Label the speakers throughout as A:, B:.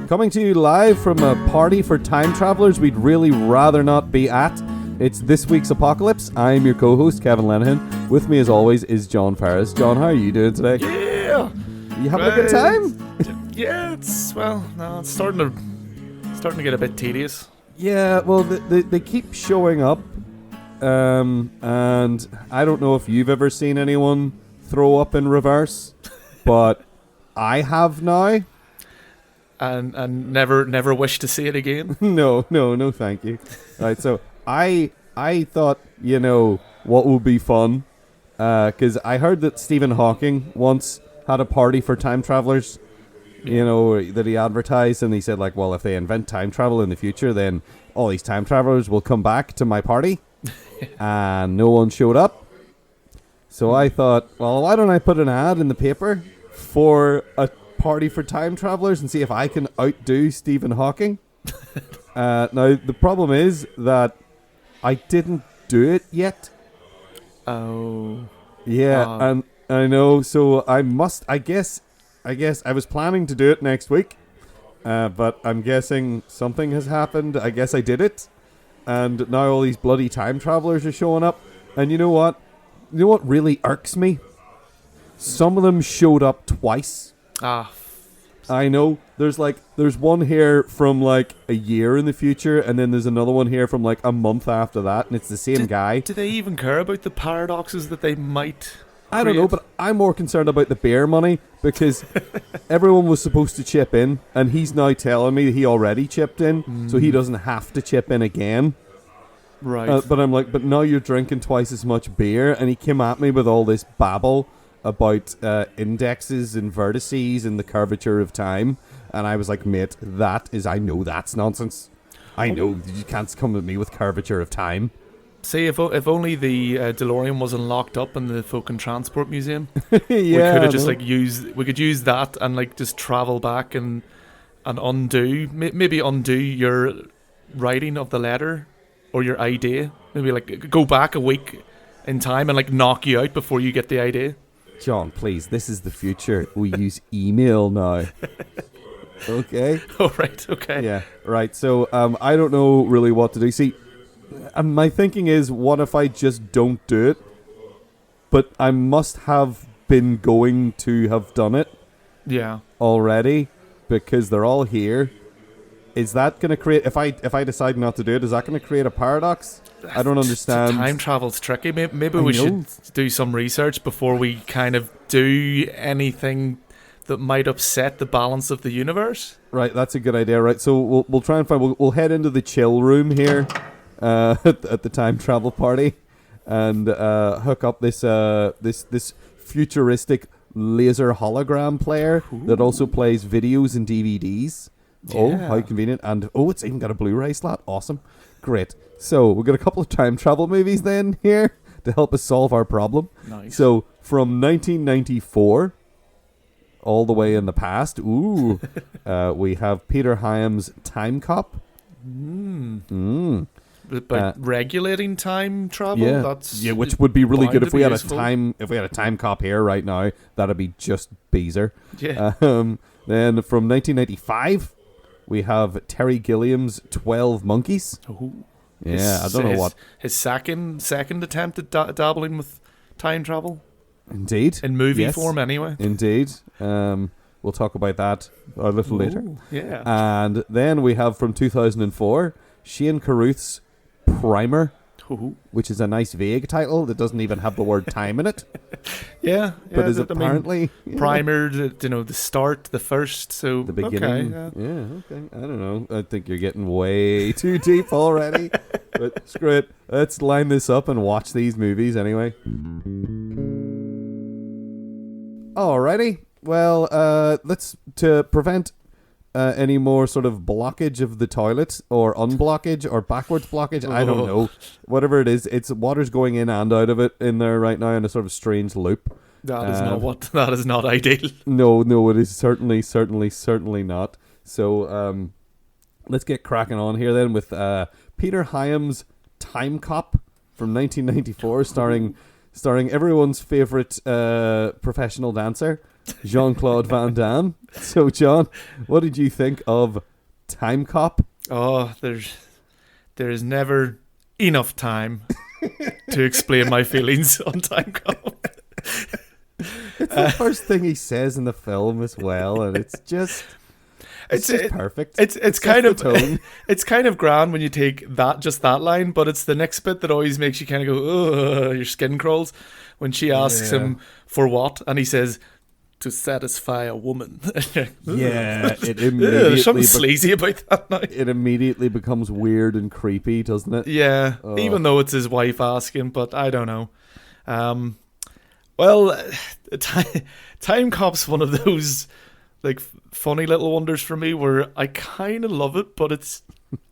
A: Coming to you live from a party for time travelers we'd really rather not be at. It's this week's Apocalypse. I'm your co-host, Kevin Lenihan. With me, as always, is John Ferris. John, how are you doing today?
B: Yeah!
A: You having a good time?
B: Yeah, it's starting to get a bit tedious.
A: Yeah, well, they keep showing up. And I don't know if you've ever seen anyone throw up in reverse, but I have now.
B: And never wish to see it again.
A: No, thank you. Right, so I thought, what would be fun, because I heard that Stephen Hawking once had a party for time travelers, that he advertised, and he said, like, well, if they invent time travel in the future, then all these time travelers will come back to my party, and no one showed up. So I thought, well, why don't I put an ad in the paper for a party for time travelers and see if I can outdo Stephen Hawking. Now, the problem is that I didn't do it yet.
B: Oh.
A: Yeah, and I know, so I guess I was planning to do it next week, but I'm guessing something has happened. I guess I did it, and now all these bloody time travelers are showing up, and you know what? You know what really irks me? Some of them showed up twice. I know. There's one here from like a year in the future, and then there's another one here from like a month after that, and it's the same guy.
B: Do they even care about the paradoxes that they might
A: I don't know, but I'm more concerned about the bear money, because everyone was supposed to chip in, and he's now telling me that he already chipped in, so he doesn't have to chip in again.
B: Right.
A: But I'm like, but now you're drinking twice as much beer, and he came at me with all this babble about indexes and vertices and the curvature of time, and I was like, mate, I know that's nonsense. I know you can't come at me with curvature of time.
B: See, if only the DeLorean wasn't locked up in the Folk and Transport Museum,
A: Yeah,
B: we could have just we could use that and like just travel back and maybe undo your writing of the letter or your idea. Maybe like go back a week in time and like knock you out before you get the idea.
A: John, please, this is the future. We use email now. Okay?
B: Oh, right, okay.
A: Yeah, right. So I don't know really what to do. See, my thinking is, what if I just don't do it? But I must have been going to have done it.
B: Yeah.
A: Already, because they're all here. Is that going to create, if I decide not to do it, is that going to create a paradox? I don't understand.
B: Time travel's tricky. Maybe we should do some research before we kind of do anything that might upset the balance of the universe. Right,
A: that's a good idea. Right, so we'll try and find. We'll head into the chill room here at the time travel party, and hook up this futuristic laser hologram player that also plays videos and DVDs. Yeah. Oh, how convenient. And it's even got a Blu-ray slot. Awesome. Great. So we've got a couple of time travel movies then here to help us solve our problem.
B: Nice.
A: So from 1994 all the way in the past, we have Peter Hyams' Timecop.
B: But regulating time travel,
A: which would be really good if we had a time cop here right now. That'd be just beezer.
B: Yeah.
A: Then from 1995, we have Terry Gilliam's 12 Monkeys.
B: Ooh.
A: Yeah, I don't know what
B: his second attempt at dabbling with time travel.
A: Indeed,
B: in movie form, anyway.
A: Indeed. We'll talk about that a little later.
B: Yeah.
A: And then we have from 2004, Shane Carruth's Primer, which is a nice vague title that doesn't even have the word time in it.
B: Yeah,
A: but is apparently
B: primer, the start, the first, so
A: the beginning.
B: Okay,
A: I don't know. I think you're getting way too deep already. But screw it. Let's line this up and watch these movies anyway. Alrighty. Well, let's to prevent any more sort of blockage of the toilet or unblockage or backwards blockage. I don't know. Whatever it is, it's water's going in and out of it in there right now in a sort of strange loop.
B: That is not ideal.
A: No, it is certainly not. So let's get cracking on here then with Peter Hyams' Timecop from 1994, starring everyone's favorite professional dancer, Jean-Claude Van Damme. So, John, what did you think of Timecop?
B: Oh, there is never enough time to explain my feelings on Timecop.
A: It's the first thing he says in the film as well, and it's just perfect.
B: It's kind of tone. It's kind of grand when you take that line, but it's the next bit that always makes you kind of go, ugh, your skin crawls when she asks him for what, and he says, to satisfy a woman.
A: Yeah, it immediately
B: there's something sleazy about that now.
A: It immediately becomes weird and creepy, doesn't it?
B: Yeah, even though it's his wife asking, but I don't know. Well, Timecop's one of those like funny little wonders for me where I kind of love it, but it's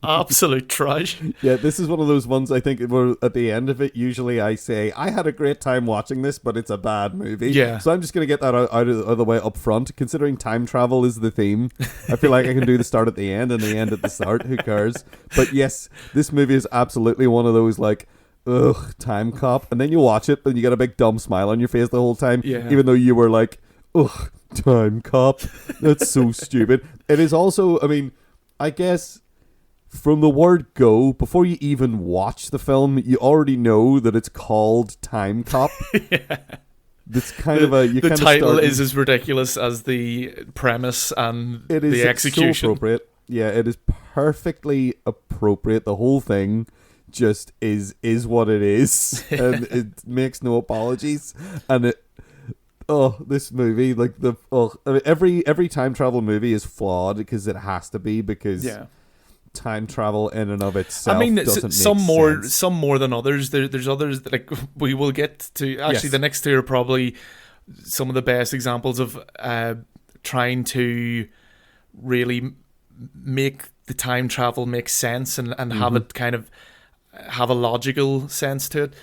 B: absolute trash.
A: Yeah, this is one of those ones I think where at the end of it, usually I say, I had a great time watching this, but it's a bad movie.
B: Yeah.
A: So I'm just going to get that out of the way up front. Considering time travel is the theme, I feel like I can do the start at the end and the end at the start. Who cares? But yes, this movie is absolutely one of those like, ugh, Timecop. And then you watch it and you get a big dumb smile on your face the whole time.
B: Yeah.
A: Even though you were like, ugh, Timecop. That's so stupid. It is also, I mean, I guess from the word go, before you even watch the film, you already know that it's called Timecop.
B: Yeah.
A: That's kind of a...
B: The title is as ridiculous as the premise and the execution.
A: It's so appropriate. Yeah, it is perfectly appropriate. The whole thing just is what it is. And it makes no apologies. And this movie, like I mean, every time travel movie is flawed because it has to be, because time travel in and of itself, I mean, doesn't make sense.
B: Some more than others. There's others that, like, we will get to. Actually, the next two are probably some of the best examples of trying to really make the time travel make sense and have it kind of have a logical sense to it,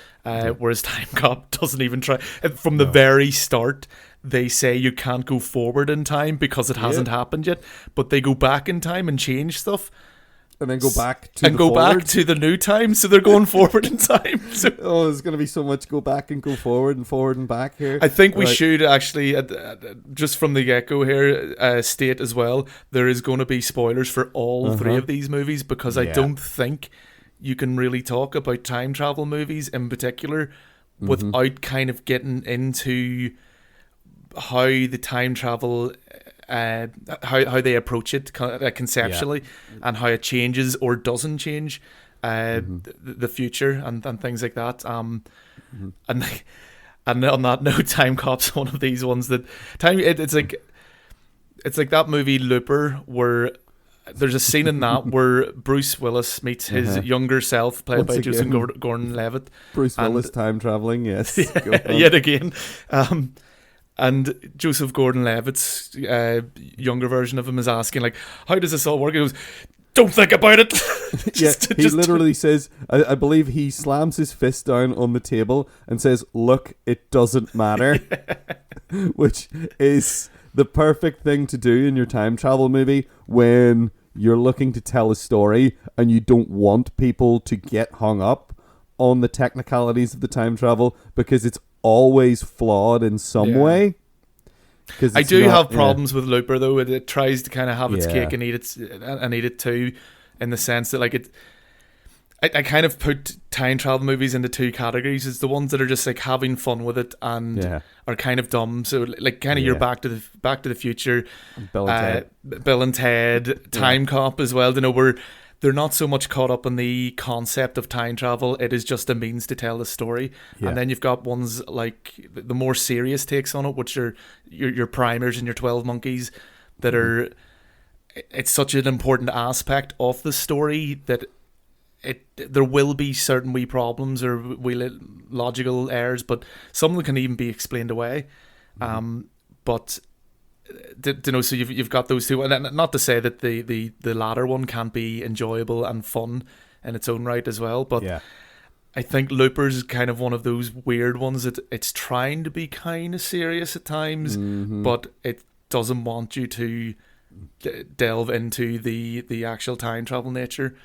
B: whereas Timecop doesn't even try. From the very start, they say you can't go forward in time because it hasn't happened yet, but they go back in time and change stuff.
A: And then go back to
B: back to the new time, so they're going forward in time. So,
A: there's going to be so much go back and go forward and back here.
B: I think we should actually, just from the get-go here, state as well, there is going to be spoilers for all three of these movies, because I don't think you can really talk about time travel movies in particular without kind of getting into how the time travel... how they approach it conceptually, and how it changes or doesn't change the future and things like that. And on that note, Timecop's one of these ones that it's like that movie Looper, where there's a scene in that where Bruce Willis meets his younger self, played by Joseph Gordon-Levitt.
A: Bruce Willis time traveling, yes.
B: Yet again. And Joseph Gordon-Levitt's younger version of him is asking, like, how does this all work? He goes, don't think about it.
A: He literally says, I believe he slams his fist down on the table and says, look, it doesn't matter. Which is the perfect thing to do in your time travel movie when you're looking to tell a story and you don't want people to get hung up on the technicalities of the time travel, because it's always flawed in some way.
B: I do have problems with Looper, though. It tries to kind of have its cake and eat it too, in the sense that, like, I kind of put time travel movies into two categories. It's the ones that are just like having fun with it and are kind of dumb. So, like, kind of your Back to the Future, Bill and Ted, Timecop as well. You know, where they're not so much caught up in the concept of time travel. It is just a means to tell the story. And then you've got ones like the more serious takes on it, which are your Primers and your 12 Monkeys, that are... It's such an important aspect of the story that there will be certain wee problems or wee logical errors, but some of them can even be explained away. But... so you've got those two, and not to say that the latter one can't be enjoyable and fun in its own right as well, but I think Looper's is kind of one of those weird ones that it's trying to be kind of serious at times, but it doesn't want you to delve into the actual time travel nature,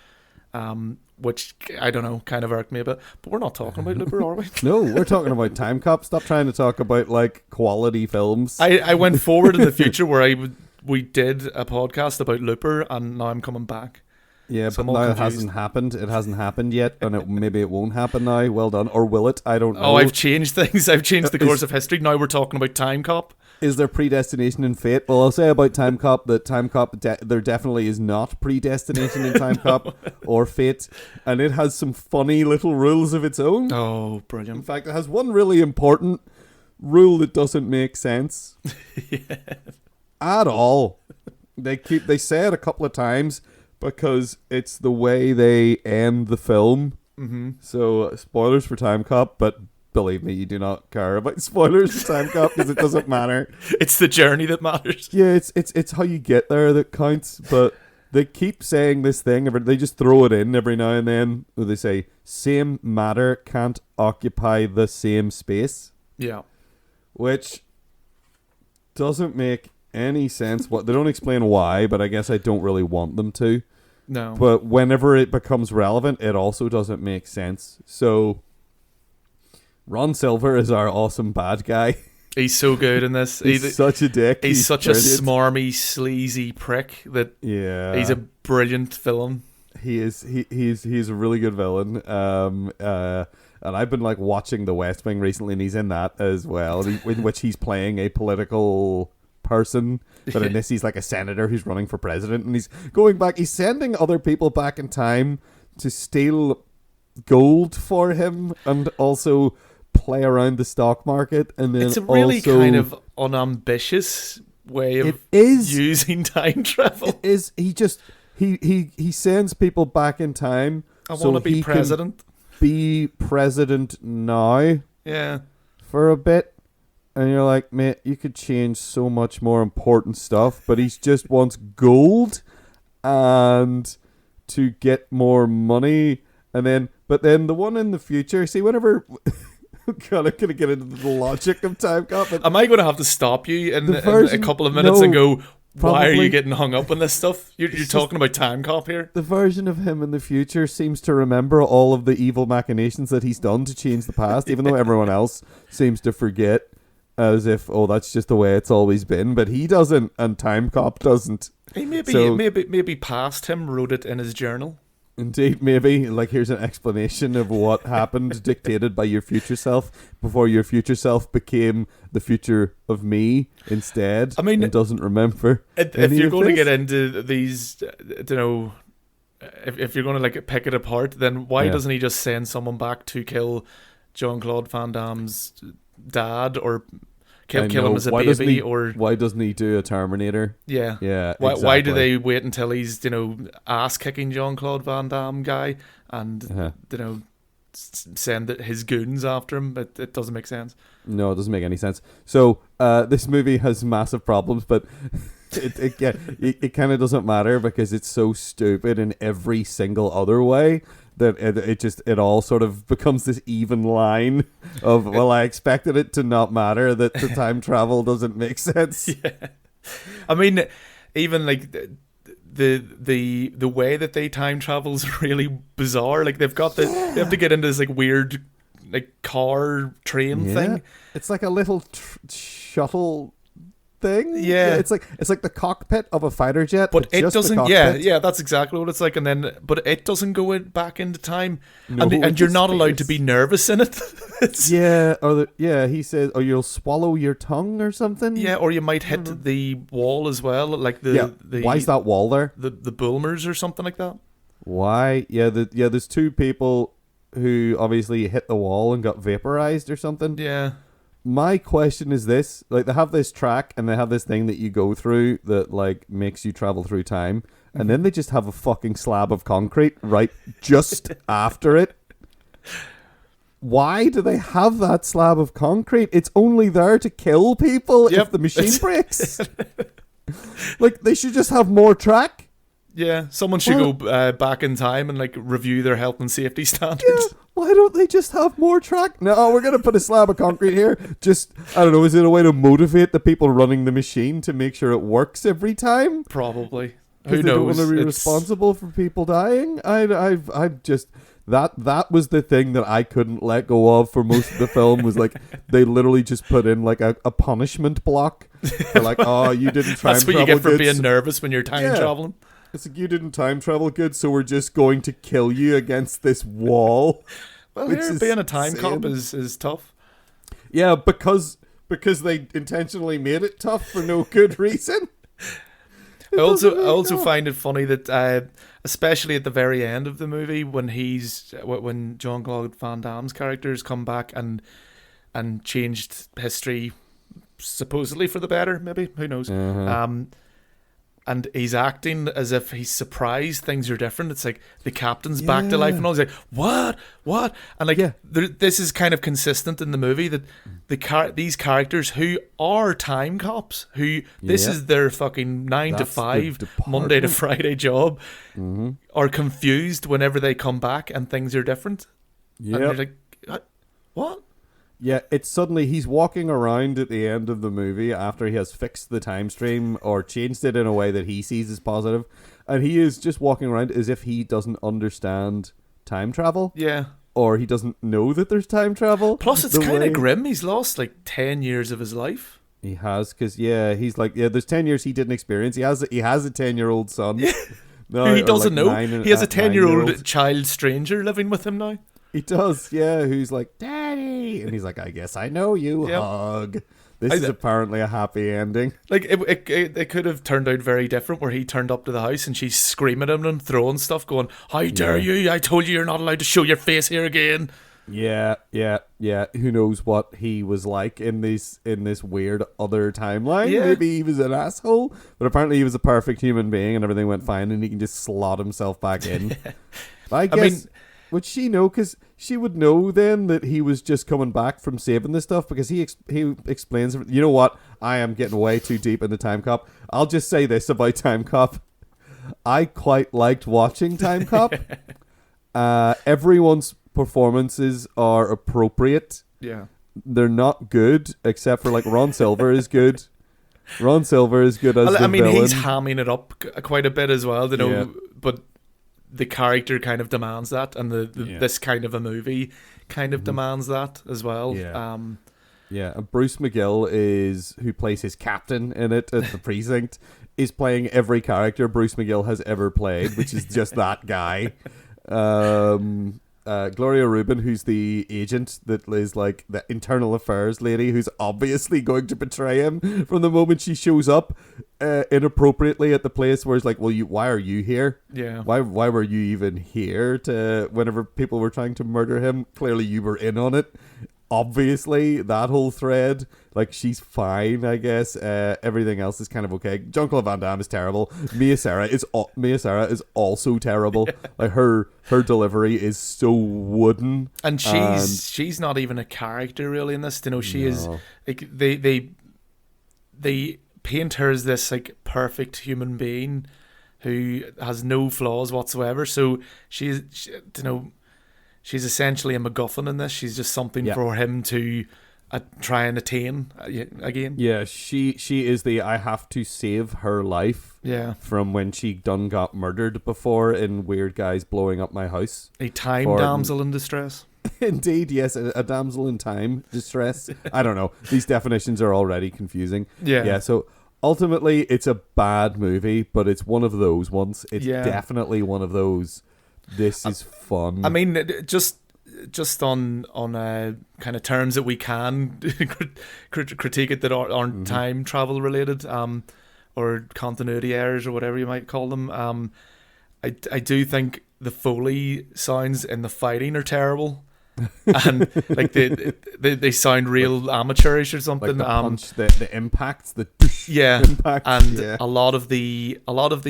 B: which I don't know, kind of irked me a bit. But we're not talking about Looper, are we?
A: No, we're talking about Timecop. Stop trying to talk about like quality films.
B: I went forward in the future where we did a podcast about Looper, and now I'm coming back.
A: Yeah,
B: So
A: but
B: I'm all
A: now it
B: confused.
A: hasn't happened. It hasn't happened yet, and maybe it won't happen now. Well done, or will it? I don't know.
B: Oh, I've changed things. I've changed the course of history. Now we're talking about Timecop.
A: Is there predestination in fate? Well, I'll say about Timecop that Timecop there definitely is not predestination in Timecop or fate, and it has some funny little rules of its own.
B: Oh,
A: In
B: brilliant.
A: fact, it has one really important rule that doesn't make sense at all. They say it a couple of times because it's the way they end the film.
B: Mm-hmm.
A: So spoilers for Timecop, but believe me, you do not care about spoilers for Timecop because it doesn't matter.
B: It's the journey that matters.
A: Yeah, it's how you get there that counts. But they keep saying this thing. They just throw it in every now and then. Where they say same matter can't occupy the same space,
B: Yeah.
A: which doesn't make any sense. What they don't explain why, but I guess I don't really want them to.
B: No.
A: But whenever it becomes relevant, it also doesn't make sense. So Ron Silver is our awesome bad guy.
B: He's so good in this.
A: He's such a dick.
B: He's such
A: brilliant.
B: a smarmy, sleazy prick that
A: Yeah,
B: he's a brilliant villain.
A: He is. He's a really good villain. And I've been like watching The West Wing recently, and he's in that as well. In which he's playing a political person, but in this he's like a senator who's running for president, and he's going back. He's sending other people back in time to steal gold for him, and also play around the stock market. And then
B: It's a really
A: also,
B: kind of unambitious way
A: it
B: of
A: is
B: using time travel.
A: It is. He sends people back in time.
B: I
A: so
B: want to be
A: he can
B: president.
A: be president now
B: Yeah.
A: for a bit, and you're like, mate, you could change so much more important stuff, but he just wants gold and to get more money. But then the one in the future, see, whenever I'm kind of gonna get into the logic of Timecop, but
B: Am I going to have to stop you in
A: The
B: a
A: version-
B: couple of minutes
A: no,
B: and go, why are
A: probably.
B: you getting hung up on this stuff? You're
A: It's
B: talking about Timecop here?
A: the version of him in the future seems to remember all of the evil machinations that he's done to change the past, even though everyone else seems to forget, as if, oh, that's just the way it's always been. But he doesn't, and Timecop doesn't.
B: He
A: So-
B: maybe past him wrote it in his journal.
A: Indeed, maybe. Like, here's an explanation of what happened, dictated by your future self, before your future self became the future of me instead.
B: I mean,
A: and doesn't remember.
B: If
A: any
B: you're
A: of
B: going to
A: this.
B: get into these, you know, if you're going to like pick it apart, then why
A: Yeah.
B: doesn't he just send someone back to kill Jean-Claude Van Damme's dad, or
A: I
B: kill him
A: know.
B: as a
A: Why doesn't
B: baby,
A: he-
B: or
A: Why doesn't he do a Terminator?
B: yeah.
A: Yeah,
B: Why do
A: exactly.
B: they wait until he's, ass kicking Jean-Claude Van Damme guy and
A: Uh-huh.
B: send his goons after him? It doesn't make sense.
A: No, it doesn't make any sense. So this movie has massive problems, but it kind of doesn't matter because it's so stupid in every single other way that it all sort of becomes this even line of, well, I expected it to not matter that the time travel doesn't make sense.
B: Yeah. I mean, even like the way that they time travel is really bizarre. Like they have to get into this like weird like car train thing.
A: It's like a little shuttle thing.
B: Yeah.
A: It's like the cockpit of a fighter jet,
B: But it
A: just the
B: doesn't.
A: cockpit.
B: Yeah, that's exactly what it's like. And then, but it doesn't go back into time,
A: No,
B: and
A: it's
B: you're
A: just
B: not allowed to
A: space.
B: be nervous in it.
A: Yeah, he says, "Oh, you'll swallow your tongue or something."
B: Yeah, or you might hit the wall as well, like the
A: Why is that wall there?
B: the Bulmers or something like that.
A: Why? Yeah, there's two people who obviously hit the wall and got vaporized or something.
B: Yeah,
A: My question is this: like, they have this track and they have this thing that you go through that like makes you travel through time, and then they just have a fucking slab of concrete right just after it. Why do they have that slab of concrete? It's only there to kill people
B: Yep.
A: if the machine breaks. Like, they should just have more track.
B: yeah. Someone should
A: Well-
B: go back in time and like review their health and safety standards.
A: Yeah, why don't they just have more track? No, we're going to put a slab of concrete here. Just, I don't know, is it a way to motivate the people running the machine to make sure it works every time?
B: Probably. Who
A: Because they don't want
B: knows?
A: to be
B: It's-
A: responsible for people dying. I've just that was the thing that I couldn't let go of for most of the film. Was like they literally just put in like a punishment block. They're like, oh, you didn't time
B: That's what
A: travel
B: you get for
A: good,
B: being
A: so-
B: nervous when you're time
A: Yeah.
B: traveling.
A: It's like you didn't time travel good, so we're just going to kill you against this wall.
B: Well,
A: Which
B: here
A: is
B: being a time cop
A: insane.
B: is tough.
A: Yeah, because they intentionally made it tough for no good reason.
B: I
A: doesn't make
B: also
A: up.
B: find it funny that especially at the very end of the movie when when Jean-Claude Van Damme's characters come back and changed history supposedly for the better, maybe, who knows. And he's acting as if he's surprised things are different. It's like the captain's back to life and all. He's like, what? And like,
A: Yeah.
B: this is kind of consistent in the movie that these characters who are time cops, who this
A: Yeah.
B: is their fucking 9 to
A: That's the
B: 5, Monday to
A: department.
B: Friday job,
A: Mm-hmm.
B: are confused whenever they come back and things are different. And
A: Yeah.
B: you're like, what?
A: Yeah, it's suddenly he's walking around at the end of the movie after he has fixed the time stream or changed it in a way that he sees as positive, and he is just walking around as if he doesn't understand time travel
B: Yeah.
A: or he doesn't know that there's time travel.
B: Plus, it's
A: The
B: kind
A: way-
B: of grim. He's lost like 10 years of his life.
A: He has, because he's like, there's 10 years he didn't experience. He has a 10-year-old son.
B: Yeah.
A: No,
B: Who he
A: or
B: doesn't
A: like
B: know. He has a 10-year-old
A: 9-year-old.
B: child stranger living with him now.
A: He does, yeah. Who's like, Daddy, and he's like, I guess I know you.
B: Yep.
A: Hug. This is apparently a happy ending.
B: Like, it could have turned out very different where he turned up to the house and she's screaming at him and throwing stuff, going, how dare you? I told you you're not allowed to show your face here again.
A: Yeah. Who knows what he was like in this weird other timeline?
B: Yeah.
A: Maybe he was an asshole, but apparently he was a perfect human being and everything went fine, and he can just slot himself back in. But I guess would she know? Because she would know then that he was just coming back from saving this stuff, because he explains. You know what? I am getting way too deep into Timecop. I'll just say this about Timecop. I quite liked watching Timecop. Everyone's performances are appropriate.
B: Yeah.
A: They're not good, except for like Ron Silver is good. Ron Silver is good as the
B: I mean,
A: villain.
B: he's hamming it up quite a bit as well, you know,
A: Yeah.
B: but the character kind of demands that, and
A: Yeah.
B: this kind of a movie kind of demands that as well.
A: Yeah. Yeah, and Bruce McGill who plays his captain in it at the precinct, is playing every character Bruce McGill has ever played, which is just that guy. Gloria Rubin, who's the agent that is like the internal affairs lady, who's obviously going to betray him from the moment she shows up inappropriately at the place where it's like, well, why are you here?
B: Yeah.
A: Why were you even here whenever people were trying to murder him? Clearly you were in on it. Obviously, that whole thread, like, she's fine, I guess. Everything else is kind of okay. Jean-Claude Van Damme is terrible. Mia Sara is also terrible. Like, her delivery is so wooden.
B: And she's not even a character really in this. You know, she is
A: No.
B: like they paint her as this like perfect human being who has no flaws whatsoever. So she's essentially a MacGuffin in this. She's just something
A: Yeah.
B: for him to try and attain again.
A: Yeah, she is the I have to save her life
B: Yeah,
A: from when she done got murdered before in Weird Guys Blowing Up My House.
B: a time
A: Or-
B: damsel in distress.
A: Indeed, yes, a damsel in time distress. I don't know. These definitions are already confusing.
B: Yeah.
A: Yeah, so ultimately it's a bad movie, but it's one of those ones. It's
B: Yeah.
A: definitely one of those. This is fun.
B: I mean, just on kind of terms that we can critique it that aren't time travel related, or continuity errors or whatever you might call them. I do think the Foley sounds in the fighting are terrible, and like they sound real amateurish or something.
A: like the punch, the impacts, the doosh
B: Yeah,
A: impact.
B: and
A: yeah.
B: a lot of the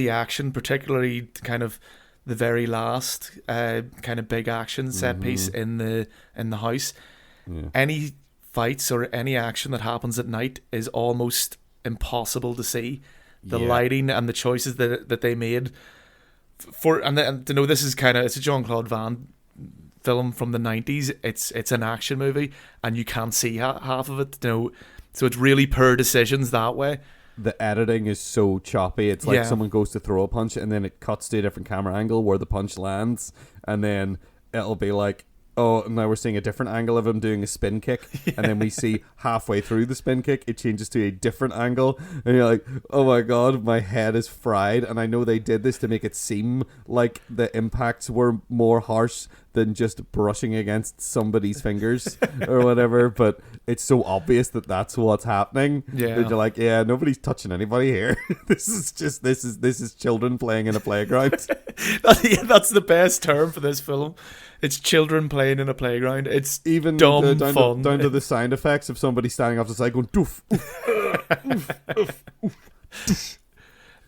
B: action, particularly kind of the very last kind of big action set piece in the house.
A: Yeah.
B: Any fights or any action that happens at night is almost impossible to see. The
A: Yeah.
B: lighting and the choices that they made and to know this is it's a Jean-Claude Van film from the 90s. It's an action movie and you can't see half of it. You know, so it's really poor decisions that way.
A: the editing is so choppy. It's like someone goes to throw a punch and then it cuts to a different camera angle where the punch lands, and then it'll be like, oh, now we're seeing a different angle of him doing a spin kick, and then we see halfway through the spin kick, it changes to a different angle, and you're like, oh my god, my head is fried. And I know they did this to make it seem like the impacts were more harsh than just brushing against somebody's fingers or whatever, but it's so obvious that that's what's happening.
B: Yeah.
A: That you're like, yeah, nobody's touching anybody here. This is children playing in a playground.
B: That's the best term for this film. It's children playing in a playground. It's even dumb fun.
A: Down to the sound effects of somebody standing off the side going doof.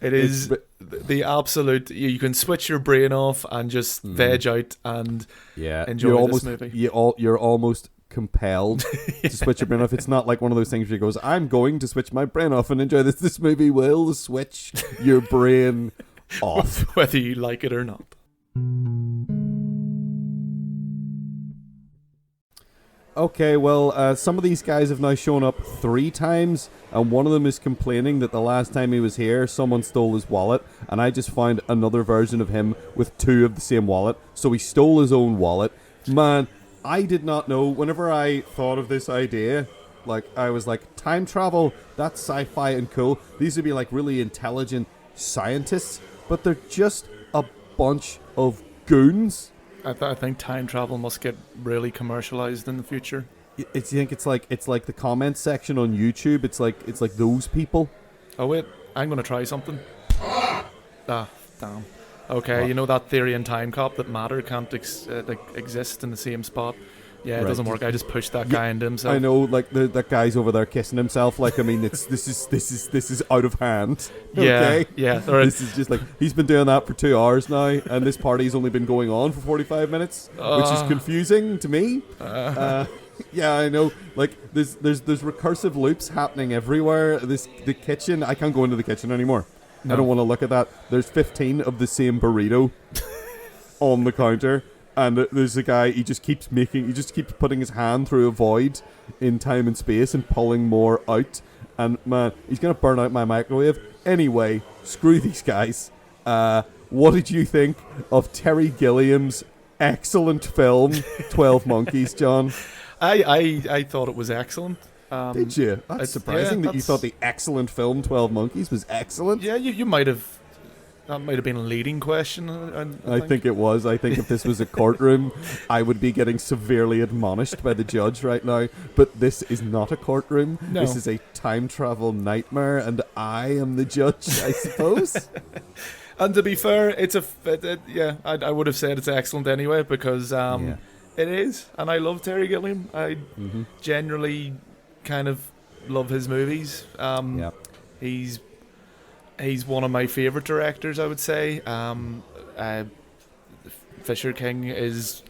B: It is the absolute. You can switch your brain off and just veg out and enjoy this movie.
A: You're almost compelled to switch your brain off. It's not like one of those things where you goes, I'm going to switch my brain off and enjoy this. This movie will switch your brain off,
B: whether you like it or not.
A: Okay, well, some of these guys have now shown up 3 times, and one of them is complaining that the last time he was here, someone stole his wallet, and I just found another version of him with 2 of the same wallet, so he stole his own wallet. Man, I did not know, whenever I thought of this idea, like, I was like, time travel, that's sci-fi and cool. These would be, like, really intelligent scientists, but they're just a bunch of goons.
B: I think time travel must get really commercialized in the future.
A: You think it's like the comments section on YouTube? It's like those people.
B: Oh wait, I'm gonna try something. Damn. Okay, what? You know that theory in Timecop that matter can't exist in the same spot. Yeah, it doesn't work. I just pushed that guy into himself.
A: I know, like that guy's over there kissing himself. Like, I mean, this is out of hand. Okay?
B: Yeah.
A: This is just like he's been doing that for 2 hours now, and this party's only been going on for 45 minutes, which is confusing to me. Yeah, I know. Like, there's recursive loops happening everywhere. The kitchen. I can't go into the kitchen anymore. No. I don't want to look at that. There's 15 of the same burrito on the counter. And there's a guy, he just keeps putting his hand through a void in time and space and pulling more out. And man, he's going to burn out my microwave. Anyway, screw these guys. What did you think of Terry Gilliam's excellent film, 12 Monkeys, John?
B: I thought it was excellent.
A: Did you? That's surprising that you thought the excellent film, 12 Monkeys, was excellent.
B: Yeah, you might have. That might have been a leading question.
A: I think it was. I think if this was a courtroom, I would be getting severely admonished by the judge right now. But this is not a courtroom. No. This is a time travel nightmare, and I am the judge, I suppose.
B: And to be fair, I would have said it's excellent anyway because it is, and I love Terry Gilliam. I generally kind of love his movies. He's one of my favourite directors, I would say. Fisher King is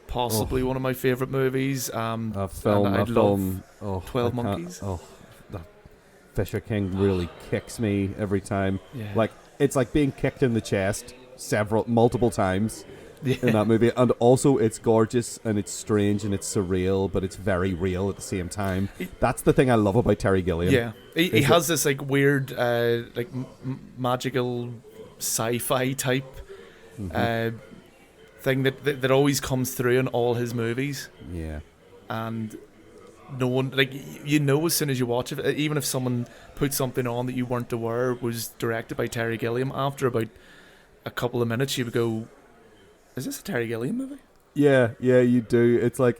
B: possibly one of my favourite movies.
A: A film.
B: 12 Monkeys.
A: Fisher King really kicks me every time.
B: Yeah.
A: Like, it's like being kicked in the chest multiple times in that movie. And also, it's gorgeous and it's strange and it's surreal, but it's very real at the same time. That's the thing I love about Terry Gilliam.
B: Yeah. He has this like weird, magical sci-fi type thing that always comes through in all his movies.
A: Yeah.
B: And no one, as soon as you watch it, even if someone put something on that you weren't aware was directed by Terry Gilliam, after about a couple of minutes you would go, is this a Terry Gilliam movie? Yeah,
A: you do. It's like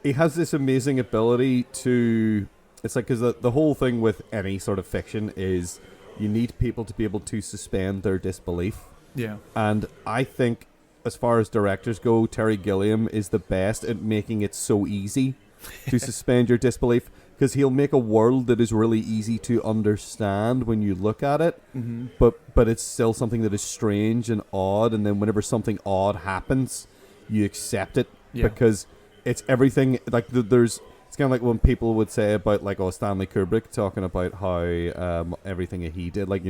A: he has this amazing ability to... It's like, because the whole thing with any sort of fiction is you need people to be able to suspend their disbelief.
B: Yeah.
A: And I think, as far as directors go, Terry Gilliam is the best at making it so easy to suspend your disbelief, because he'll make a world that is really easy to understand when you look at it, but it's still something that is strange and odd, and then whenever something odd happens, you accept it, because it's everything, like there's... It's kind of like when people would say about, like, Stanley Kubrick talking about how everything that he did, like,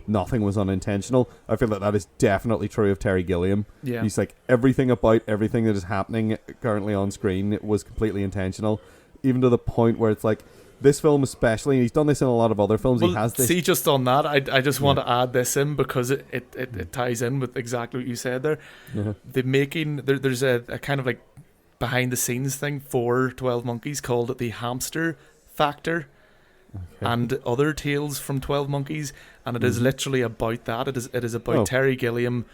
A: nothing was unintentional. I feel like that is definitely true of Terry Gilliam.
B: Yeah.
A: He's like, everything about everything that is happening currently on screen was completely intentional, even to the point where it's like, this film especially, and he's done this in a lot of other films.
B: Well,
A: He has this.
B: see, just on that, I just want to add this in because it ties in with exactly what you said there.
A: Uh-huh.
B: There's a kind of like behind the scenes thing for 12 Monkeys called the Hamster Factor.
A: Okay.
B: And other tales from 12 Monkeys, and it is literally about that. It is about Terry Gilliam.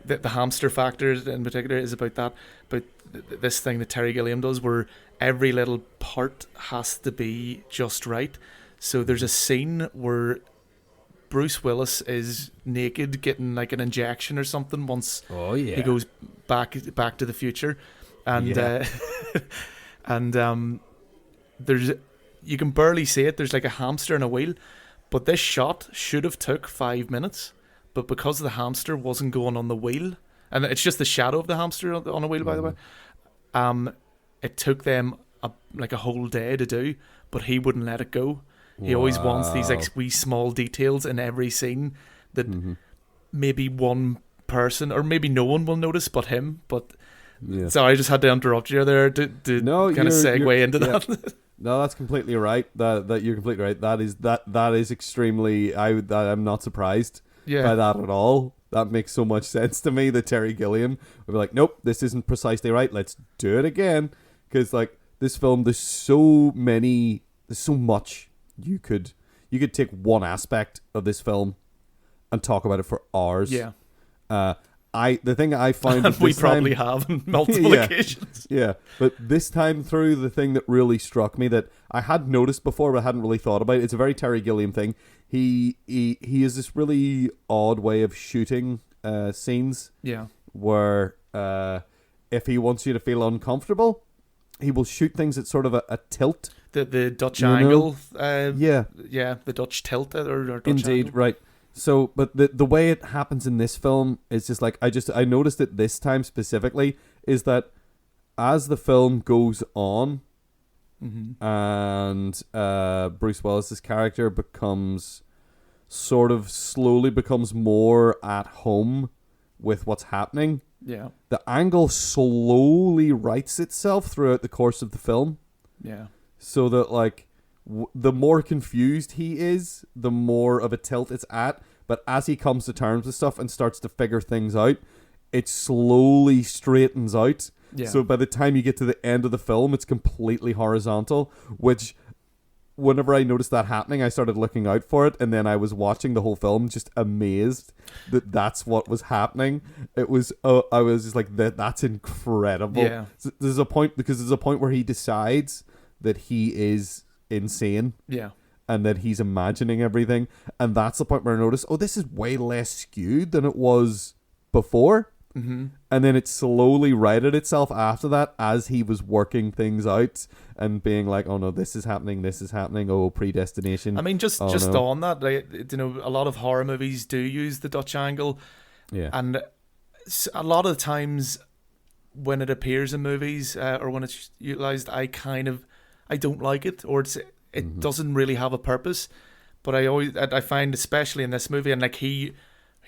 B: The hamster factor in particular is about that. But this thing that Terry Gilliam does, where every little part has to be just right. So there's a scene where Bruce Willis is naked, getting like an injection or something. Once he goes back to the future, and and there's. You can barely see it. There's like a hamster in a wheel, but this shot should have took 5 minutes. But because the hamster wasn't going on the wheel, and it's just the shadow of the hamster on a wheel, by the way, it took them a whole day to do. But he wouldn't let it go. He always wants these like wee small details in every scene that maybe one person or maybe no one will notice but him. But sorry, I just had to interrupt you there to kind of segue into that.
A: No, that's completely right. That you're completely right. That is extremely. I'm not surprised by that at all. That makes so much sense to me. That Terry Gilliam would be like, nope, this isn't precisely right. Let's do it again. Because like this film, there's so much you could take one aspect of this film and talk about it for hours.
B: Yeah.
A: The thing I find
B: and we probably have on multiple occasions.
A: Yeah, but this time through, the thing that really struck me that I had noticed before but I hadn't really thought about, it's a very Terry Gilliam thing. He has this really odd way of shooting scenes.
B: Yeah.
A: Where if he wants you to feel uncomfortable, he will shoot things at sort of a tilt.
B: The Dutch angle.
A: Yeah,
B: the Dutch tilt or Dutch
A: indeed,
B: angle.
A: right. So, but the way it happens in this film is just like, I noticed it this time specifically, is that as the film goes on and Bruce Willis's character slowly becomes more at home with what's happening.
B: Yeah.
A: The angle slowly rights itself throughout the course of the film.
B: Yeah.
A: So that like the more confused he is, the more of a tilt it's at. But as he comes to terms with stuff and starts to figure things out, it slowly straightens out.
B: Yeah.
A: So by the time you get to the end of the film, it's completely horizontal, which whenever I noticed that happening, I started looking out for it. And then I was watching the whole film just amazed that that's what was happening. It was, I was just like, that's incredible.
B: Yeah.
A: There's a point where he decides that he is insane.
B: Yeah.
A: And that he's imagining everything. And that's the point where I noticed, this is way less skewed than it was before.
B: Mm-hmm.
A: And then it slowly righted itself after that as he was working things out and being like, oh no, this is happening, oh, predestination.
B: I mean, just on that, like, a lot of horror movies do use the Dutch angle.
A: Yeah.
B: And a lot of times when it appears in movies or when it's utilized, I don't like it, or it doesn't really have a purpose. But I find, especially in this movie, and like he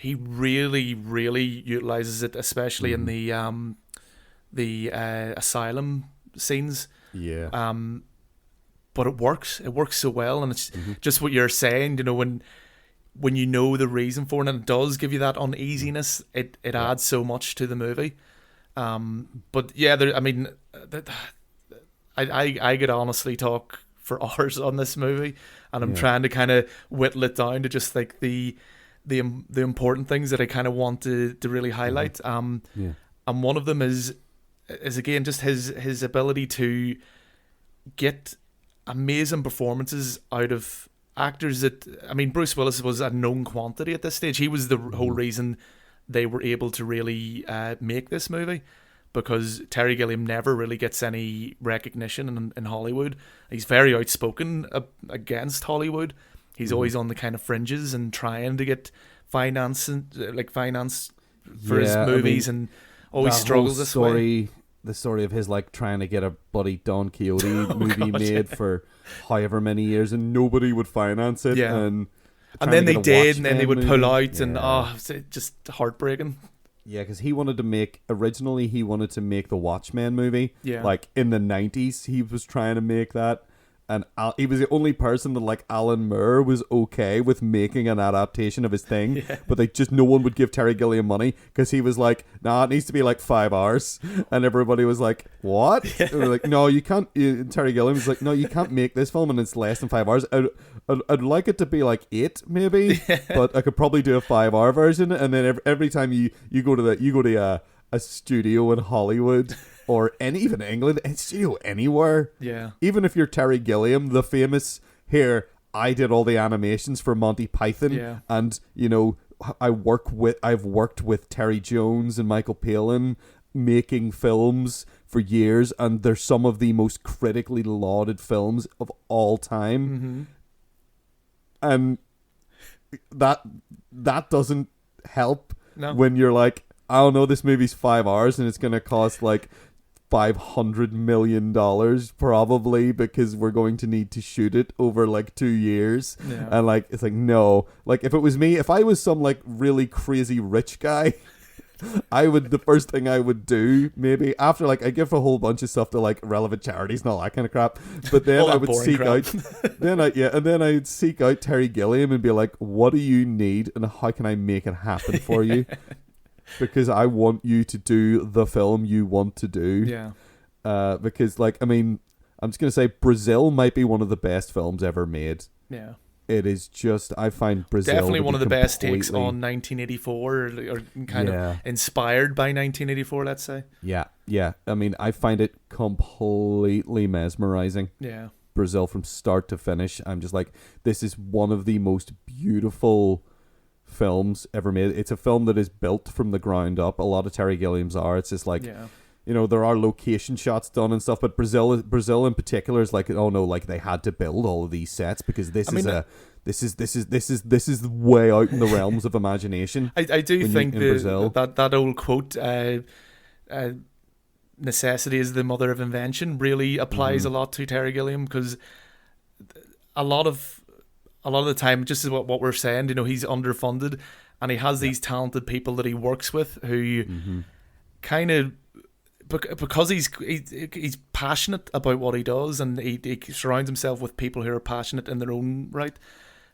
B: really, really utilizes it, especially in the asylum scenes.
A: Yeah.
B: But it works. It works so well, and it's just what you're saying. When you know the reason for it, and it does give you that uneasiness. It adds so much to the movie. But yeah, I could honestly talk for hours on this movie, and I'm trying to kind of whittle it down to just like the important things that I kind of want to really highlight. And one of them is again just his ability to get amazing performances out of actors that, I mean, Bruce Willis was a known quantity at this stage. He was the whole reason they were able to really make this movie, because Terry Gilliam never really gets any recognition in Hollywood. He's very outspoken against Hollywood. He's always on the kind of fringes and trying to get finance for his movies, and always struggles this way.
A: The story of his like trying to get a bloody Don Quixote movie made for however many years, and nobody would finance it.
B: Yeah.
A: And
B: then they did, and then they would pull out,
A: yeah.
B: and it's just heartbreaking.
A: Yeah, because he wanted to make the Watchmen movie.
B: Yeah.
A: Like in the 90s, he was trying to make that. and he was the only person that like Alan Moore was okay with making an adaptation of his thing,
B: Yeah.
A: but no one would give Terry Gilliam money because he was like, nah, it needs to be like 5 hours, and everybody was like, what? And they're like, no, you can't. Terry Gilliam was like, no, you can't make this film and it's less than 5 hours. I'd like it to be like 8 maybe, but I could probably do a 5-hour version. And then every time you go to a studio in Hollywood or even England, a studio anywhere.
B: Yeah.
A: Even if you're Terry Gilliam, the famous here, I did all the animations for Monty Python.
B: Yeah.
A: And, I've worked with Terry Jones and Michael Palin making films for years, and they're some of the most critically lauded films of all time.
B: Mm-hmm.
A: And that doesn't help when you're like, I don't know, this movie's 5 hours and it's going to cost like $500 million probably because we're going to need to shoot it over like 2 years.
B: Yeah.
A: And like, it's like, no. Like if it was me, if I was some like really crazy rich guy, the first thing I would do, maybe after like I give a whole bunch of stuff to like relevant charities and all that kind of crap, but then I would seek out, then I'd seek out Terry Gilliam and be like, what do you need and how can I make it happen for you? Because I want you to do the film you want to do.
B: Yeah.
A: Because like, I mean, I'm just gonna say Brazil might be one of the best films ever made.
B: Yeah.
A: It is just, I find Brazil
B: definitely one of the best takes
A: completely-
B: on 1984, or kind of inspired by 1984, let's say.
A: Yeah. I mean, I find it completely mesmerizing.
B: Yeah.
A: Brazil from start to finish. I'm just like, this is one of the most beautiful films ever made. It's a film that is built from the ground up. A lot of Terry Gilliam's are. It's just like, there are location shots done and stuff, but Brazil in particular is like, oh no, like they had to build all of these sets because this is way out in the realms of imagination.
B: I do think
A: Brazil.
B: that old quote, necessity is the mother of invention, really applies a lot to Terry Gilliam, because a lot of the time, just as what we're saying, he's underfunded and he has these talented people that he works with who kind of, because he's passionate about what he does, and he surrounds himself with people who are passionate in their own right.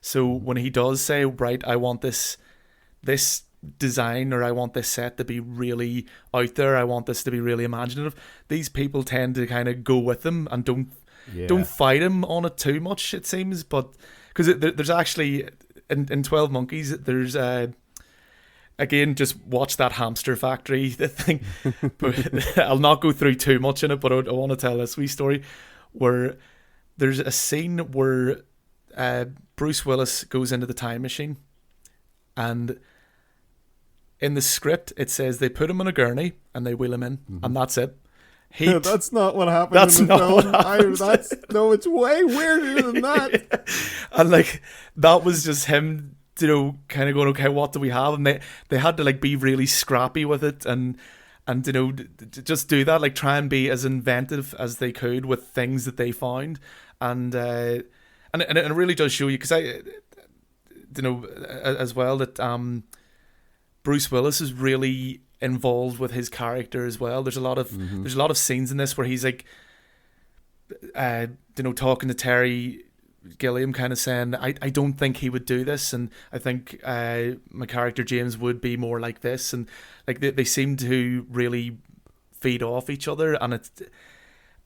B: So when he does say, right, I want this design, or I want this set to be really out there, I want this to be really imaginative, these people tend to kind of go with him and don't fight him on it too much, it seems. But because there's actually in 12 Monkeys, there's again, just watch that hamster factory thing. But I'll not go through too much in it, but I want to tell this wee story where there's a scene where Bruce Willis goes into the time machine, and in the script it says they put him on a gurney and they wheel him in, and that's it.
A: That's not what happened in the film. No, it's way weirder than that.
B: And like, that was just him, kind of going, okay, what do we have? And they had to like be really scrappy with it, and just do that, like try and be as inventive as they could with things that they found, and it really does show you, because as well, that Bruce Willis is really involved with his character as well. There's a lot of scenes in this where he's like, talking to Terry Gilliam, kind of saying, I don't think he would do this, and I think my character James would be more like this, and like they seem to really feed off each other, and it's,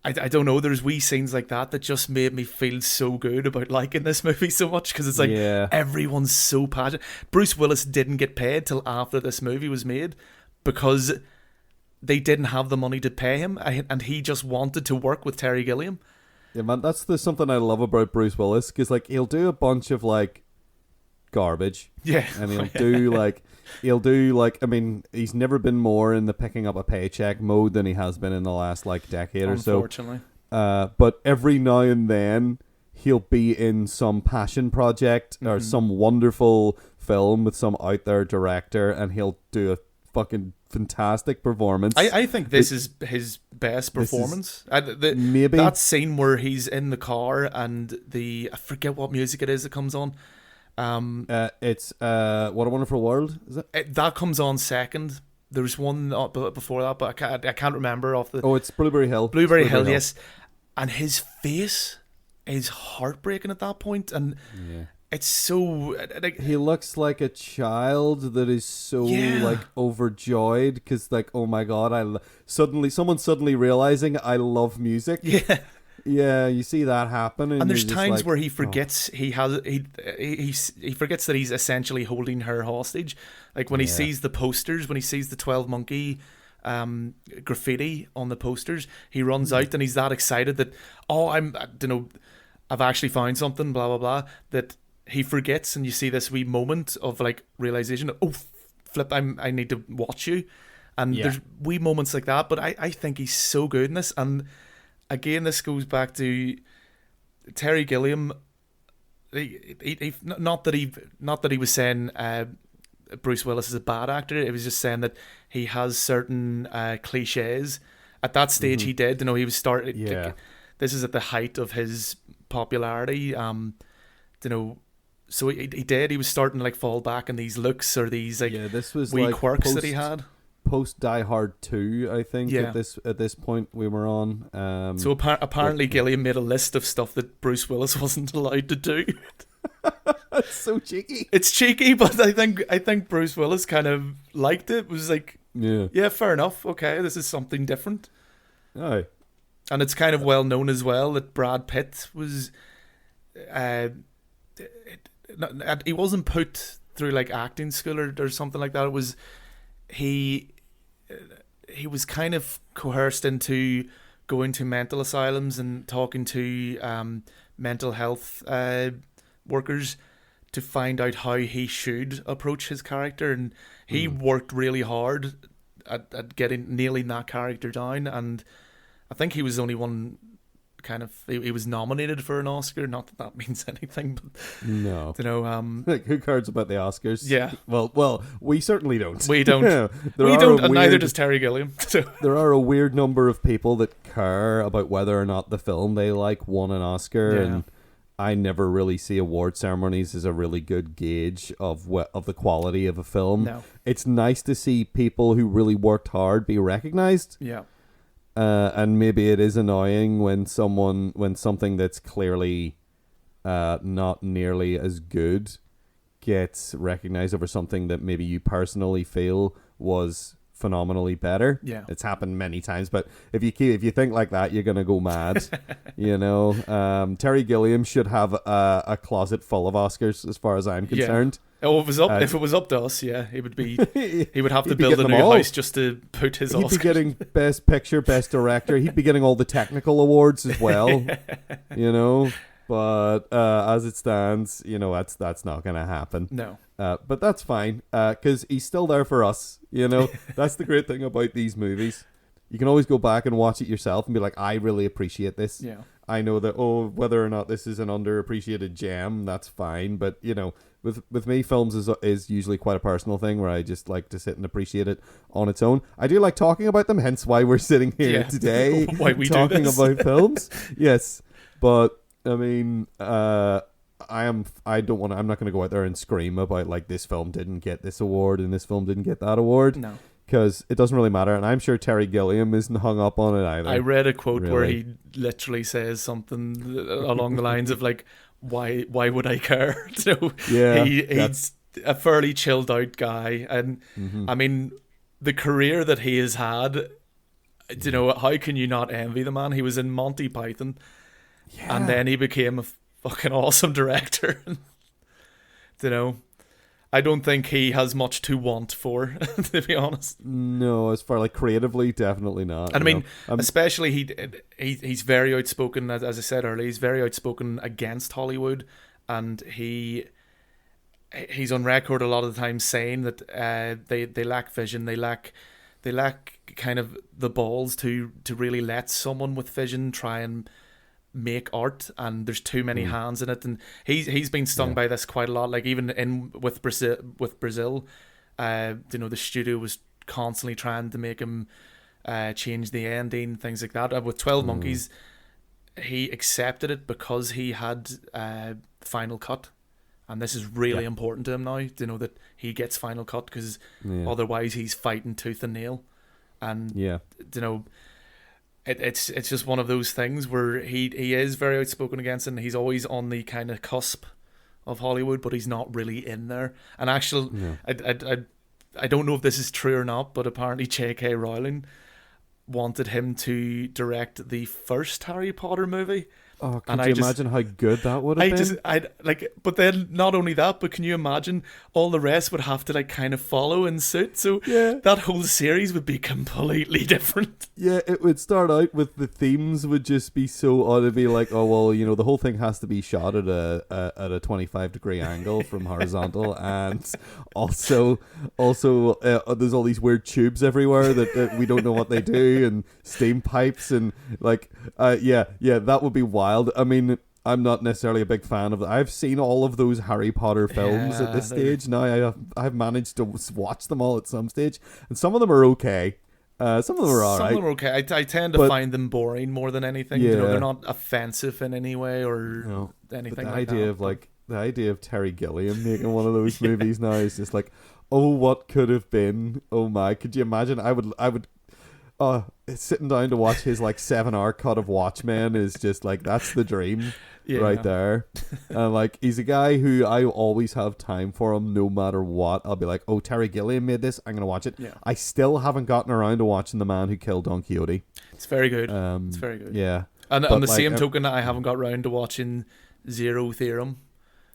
B: I don't know, there's wee scenes like that just made me feel so good about liking this movie so much, because it's like everyone's so passionate. Bruce Willis didn't get paid till after this movie was made, because they didn't have the money to pay him, and he just wanted to work with Terry Gilliam.
A: Yeah, man, that's something I love about Bruce Willis, because like he'll do a bunch of like garbage, and he'll do like I mean, he's never been more in the picking up a paycheck mode than he has been in the last like decade or so.
B: Unfortunately,
A: but every now and then he'll be in some passion project or some wonderful film with some out there director, and he'll do a fucking fantastic performance.
B: I think this is his best performance.
A: Maybe
B: that scene where he's in the car and I forget what music it is that comes on.
A: It's What a Wonderful World, is it?
B: That comes on second. There's one before that, but I can't remember off the.
A: Oh, it's Blueberry Hill.
B: Blueberry Hill, yes. And his face is heartbreaking at that point, and
A: Yeah.
B: it's so like
A: He looks like a child that is so like overjoyed because like, oh my god, someone suddenly realizing I love music.
B: yeah.
A: Yeah, you see that happen, and
B: there's
A: you're just
B: times
A: like,
B: where he
A: oh.
B: forgets he forgets that he's essentially holding her hostage. Like when he
A: Yeah.
B: sees the posters, when he sees the 12 monkey graffiti on the posters, he runs out and he's that excited that I've actually found something, blah blah blah, that he forgets, and you see this wee moment of like realization. Oh, flip! I need to watch you, and there's wee moments like that. But I think he's so good in this, and again, this goes back to Terry Gilliam. Not that he was saying Bruce Willis is a bad actor. It was just saying that he has certain cliches. At that stage, he did. He was starting.
A: Yeah.
B: Like, this is at the height of his popularity. So he did. He was starting to like fall back in these looks or these like
A: this was
B: wee
A: like
B: quirks that he had.
A: Post Die Hard 2, I think.
B: Yeah.
A: At this point we were on.
B: So apparently Gilliam made a list of stuff that Bruce Willis wasn't allowed to do.
A: That's so cheeky.
B: It's cheeky, but I think Bruce Willis kind of liked it. Was like, yeah, fair enough. Okay, this is something different.
A: Aye.
B: And it's kind of well known as well that Brad Pitt was, he wasn't put through like acting school or something like that. It was he was kind of coerced into going to mental asylums and talking to mental health workers to find out how he should approach his character, and he worked really hard at nailing that character down, and I think he was the only one kind of he was nominated for an Oscar. Not that means anything, but
A: no,
B: like
A: who cares about the Oscars?
B: Yeah,
A: well, we certainly don't.
B: We don't. We don't, and neither does Terry Gilliam. So.
A: There are a weird number of people that care about whether or not the film they like won an Oscar, and I never really see award ceremonies as a really good gauge of the quality of a film.
B: No.
A: It's nice to see people who really worked hard be recognized.
B: Yeah.
A: And maybe it is annoying when something that's clearly not nearly as good gets recognized over something that maybe you personally feel was phenomenally better.
B: Yeah,
A: it's happened many times, but if you think like that, you're gonna go mad. Terry Gilliam should have a closet full of Oscars, as far as I'm concerned.
B: Oh, if it was up to us, he would be. He would have to build a new house just to put his Oscars.
A: He'd be getting Best Picture, Best Director. He'd be getting all the technical awards as well. But as it stands, that's not going to happen.
B: No.
A: But that's fine, because he's still there for us. That's the great thing about these movies. You can always go back and watch it yourself and be like, I really appreciate this.
B: Yeah.
A: I know that, whether or not this is an underappreciated gem, that's fine. But, with me, films is usually quite a personal thing where I just like to sit and appreciate it on its own. I do like talking about them, hence why we're sitting here today
B: why we
A: talking
B: do this.
A: about films. Yes, but I mean, I'm not going to go out there and scream about like this film didn't get this award and this film didn't get that award.
B: No.
A: Because it doesn't really matter, and I'm sure Terry Gilliam isn't hung up on it either.
B: I read a quote where he literally says something along the lines of like, "Why would I care?" So he's a fairly chilled out guy, and I mean, the career that he has had, how can you not envy the man? He was in Monty Python, and then he became a fucking awesome director. I don't think he has much to want for, to be honest.
A: No, as far like creatively, definitely not.
B: And I mean, especially he's very outspoken, as I said earlier. He's very outspoken against Hollywood, and he's on record a lot of the time saying that they lack vision, they lack kind of the balls to really let someone with vision try and make art, and there's too many hands in it, and he's been stung by this quite a lot. Like even with Brazil, the studio was constantly trying to make him change the ending, things like that. With 12 Monkeys, he accepted it because he had the final cut, and this is really important to him now. That he gets final cut, because otherwise he's fighting tooth and nail, and it's just one of those things where he is very outspoken against it, and he's always on the kind of cusp of Hollywood, but he's not really in there. And actually, I don't know if this is true or not, but apparently J.K. Rowling wanted him to direct the first Harry Potter movie.
A: Oh, could you imagine how good that would have been?
B: But then not only that, but can you imagine all the rest would have to like kind of follow in suit? So that whole series would be completely different.
A: Yeah, it would start out with the themes would just be so odd. It'd be like, oh well, you know, the whole thing has to be shot at a 25-degree angle from horizontal, and also there's all these weird tubes everywhere that we don't know what they do, and steam pipes, and like that would be wild. I mean, I'm not necessarily a big fan of that. I've seen all of those Harry Potter films at this stage. Now I've managed to watch them all at some stage, and some of them are okay. Some of them are alright.
B: Some of them are okay. I tend to find them boring more than anything.
A: Yeah.
B: You know, they're not offensive in any way or anything like that.
A: The idea of Terry Gilliam making one of those movies now is just like, oh, what could have been? Oh my, could you imagine? I would sitting down to watch his like 7-hour cut of Watchmen is just like, that's the dream right there. And like, he's a guy who I always have time for him no matter what. I'll be like, oh, Terry Gilliam made this, I'm gonna watch it. I still haven't gotten around to watching The Man Who Killed Don Quixote.
B: It's very good. It's very good.
A: Yeah.
B: And on the same token, I haven't got round to watching Zero Theorem,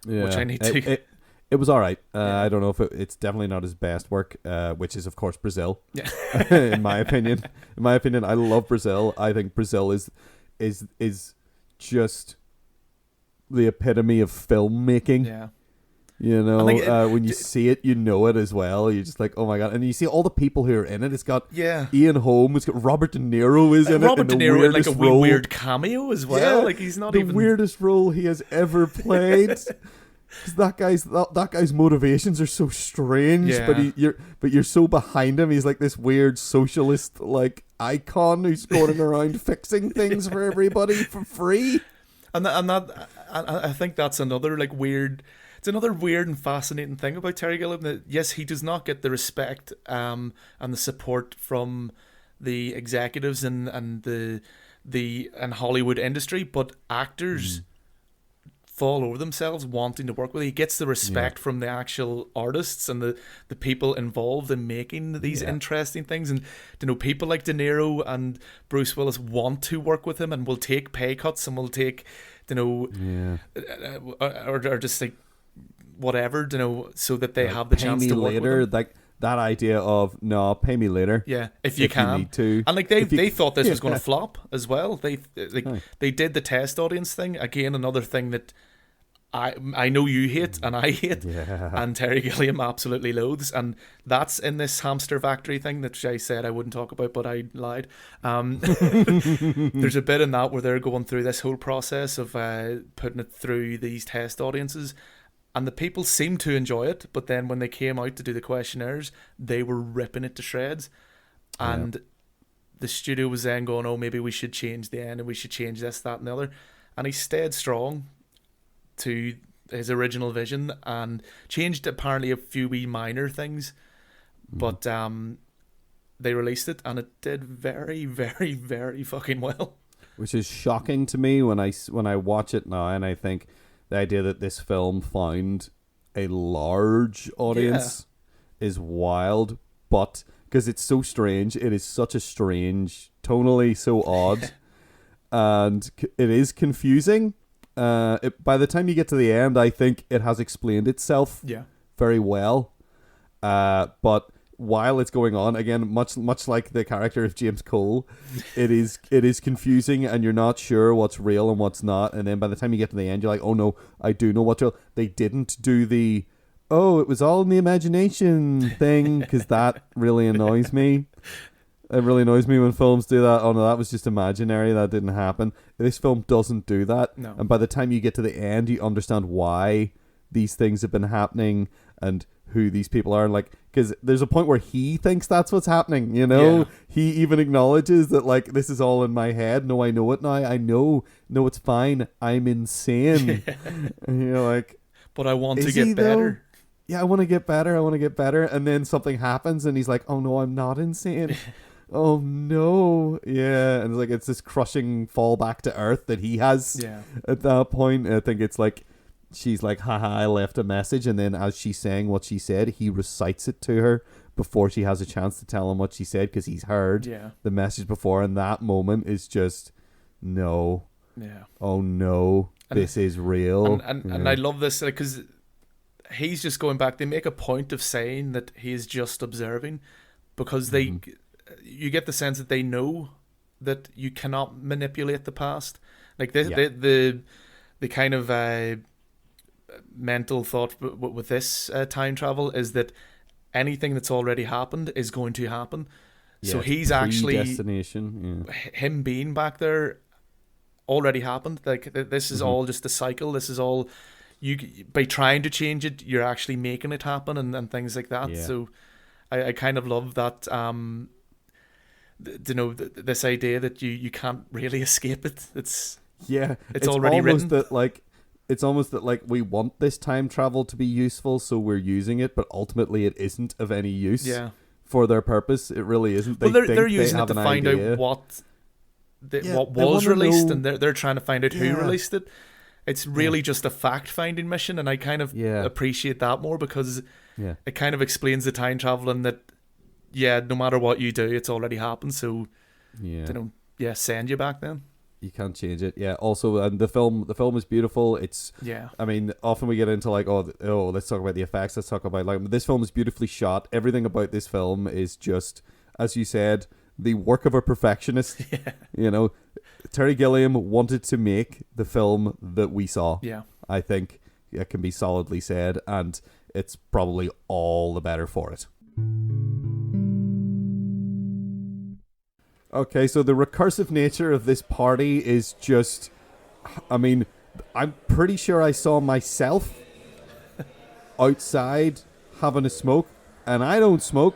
B: which I need to.
A: It was all right. I don't know if it's definitely not his best work, which is, of course, Brazil.
B: Yeah.
A: In my opinion. I love Brazil. I think Brazil is just the epitome of filmmaking.
B: Yeah.
A: You know, when you see it, you know it as well. You're just like, oh my God. And you see all the people who are in it. It's got Ian Holm. It's got Robert De Niro is in it.
B: Robert De Niro in like a weird cameo as well.
A: Yeah,
B: like he's not
A: the weirdest role he has ever played. Because that guy's motivations are so strange, but you're so behind him. He's like this weird socialist like icon who's going around fixing things for everybody for free.
B: And I think that's another like weird. It's another weird and fascinating thing about Terry Gilliam. That yes, he does not get the respect and the support from the executives and the Hollywood industry, but actors fall over themselves wanting to work with. He gets the respect from the actual artists and the people involved in making these interesting things. And you know, people like De Niro and Bruce Willis want to work with him and will take pay cuts and will take, you know, or just like whatever, you know, so that they have the chance to work
A: later,
B: with him.
A: Like that idea of no, pay me later.
B: Yeah, if you can.
A: You need to.
B: And like they thought this was going to flop as well. They did the test audience thing again. Another thing that I know you hate and I hate, and Terry Gilliam absolutely loathes, and that's in this hamster factory thing that I said I wouldn't talk about, but I lied. There's a bit in that where they're going through this whole process of putting it through these test audiences. And the people seemed to enjoy it, but then when they came out to do the questionnaires, they were ripping it to shreds. And the studio was then going, oh, maybe we should change the end and we should change this, that, and the other. And he stayed strong to his original vision and changed apparently a few wee minor things. But they released it and it did very, very, very fucking well.
A: Which is shocking to me when I watch it now and I think, the idea that this film found a large audience is wild, but because it's so strange, it is such a strange, tonally so odd, and it is confusing. By the time you get to the end, I think it has explained itself very well. But while it's going on, again, much like the character of James Cole, it is confusing and you're not sure what's real and what's not. And then by the time you get to the end, you're like, oh no, I do know what's real. They didn't do the, oh, it was all in the imagination thing, because that really annoys me. It really annoys me when films do that. Oh no, that was just imaginary. That didn't happen. This film doesn't do that.
B: No.
A: And by the time you get to the end, you understand why these things have been happening and who these people are, and like, because there's a point where he thinks that's what's happening, you know. He even acknowledges that, like, this is all in my head. No, I know it now. I know. No, it's fine. I'm insane. And you're like,
B: but I want to get better.
A: Yeah, I want to get better. And then something happens and he's like, oh no, I'm not insane. oh no, yeah, and like it's this crushing fall back to earth that he has
B: Yeah.
A: at that point. And I think it's like she's like, haha, I left a message, and then as she's saying what she said, he recites it to her before she has a chance to tell him what she said, because he's heard the message before, and that moment is just no.
B: Yeah.
A: Oh no, this is real.
B: And I love this because he's just going back. They make a point of saying that he is just observing, because you get the sense that they know that you cannot manipulate the past. Like the kind of mental thought with this time travel is that anything that's already happened is going to happen. So he's actually
A: predestination.
B: Him being back there already happened. Like this is all just a cycle. This is all you, by trying to change it, you're actually making it happen, and things like that. So I kind of love that. This idea that you can't really escape it. It's already written.
A: It's almost that like we want this time travel to be useful, so we're using it, but ultimately it isn't of any use for their purpose. It really isn't.
B: They're using it to find out what was released, and they're trying to find out who released it. It's really just a fact-finding mission, and I kind of appreciate that more, because it kind of explains the time traveling that no matter what you do, it's already happened. So send you back then.
A: You can't change it. Yeah. Also, and the film is beautiful. It's I mean, often we get into like, let's talk about the effects. Let's talk about like this film is beautifully shot. Everything about this film is just, as you said, the work of a perfectionist. You know, Terry Gilliam wanted to make the film that we saw. I think it can be solidly said, and it's probably all the better for it. Okay, so the recursive nature of this party is just, I mean, I'm pretty sure I saw myself outside having a smoke, and I don't smoke.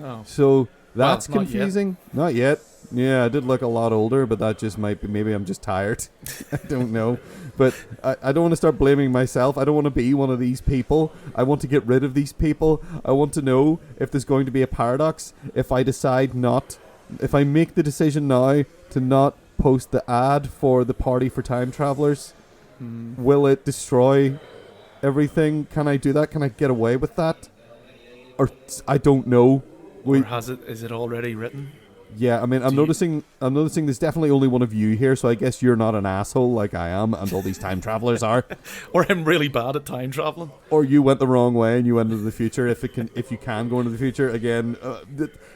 B: Oh.
A: So that's
B: not
A: confusing. Not yet. Yeah, I did look a lot older, but that just might be, maybe I'm just tired. I don't know. But I don't want to start blaming myself. I don't want to be one of these people. I want to get rid of these people. I want to know if there's going to be a paradox if I decide not. If I make the decision now to not post the ad for the party for time travelers, will it destroy everything? Can I do that? Can I get away with that? Or I don't know.
B: Or is it already written?
A: Yeah, I mean, I'm noticing there's definitely only one of you here, so I guess you're not an asshole like I am, and all these time travelers are.
B: Or I'm really bad at time traveling.
A: Or you went the wrong way and you went into the future. If you can go into the future again,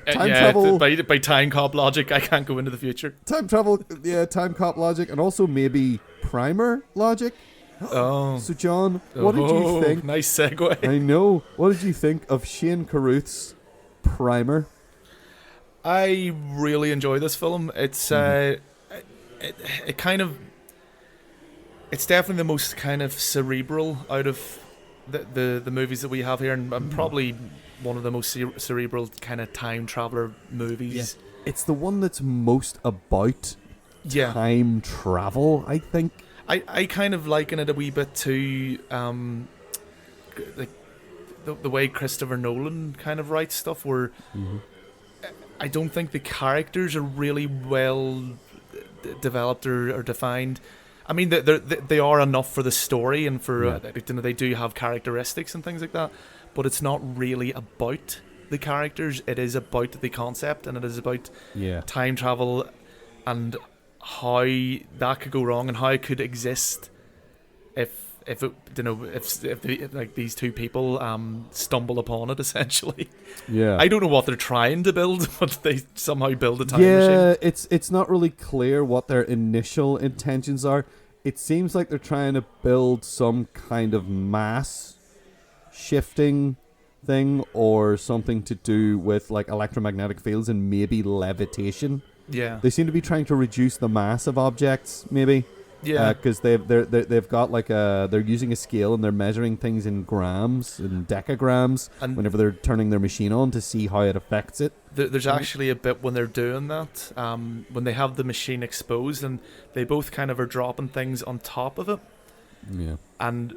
A: travel
B: by Timecop logic, I can't go into the future.
A: Time travel, Timecop logic, and also maybe primer logic.
B: Oh,
A: so John, what did you think?
B: Nice segue.
A: I know. What did you think of Shane Carruth's primer?
B: I really enjoy this film. It's it kind of, it's definitely the most kind of cerebral out of the movies that we have here, and probably one of the most cerebral kind of time traveler movies.
A: It's the one that's most about time travel, I think.
B: I kind of liken it a wee bit to like the way Christopher Nolan kind of writes stuff, where I don't think the characters are really well developed or defined. I mean, they are enough for the story, and for they do have characteristics and things like that, but it's not really about the characters. It is about the concept, and it is about time travel and how that could go wrong and how it could exist if like these two people stumble upon it, essentially. I don't know what they're trying to build, but they somehow build a time machine.
A: It's not really clear what their initial intentions are. It seems like they're trying to build some kind of mass shifting thing, or something to do with like electromagnetic fields and maybe levitation. They seem to be trying to reduce the mass of objects, maybe. Because they've got like they're using a scale and they're measuring things in grams and decagrams, and whenever they're turning their machine on to see how it affects it.
B: There's actually a bit when they're doing that, when they have the machine exposed and they both kind of are dropping things on top of it. And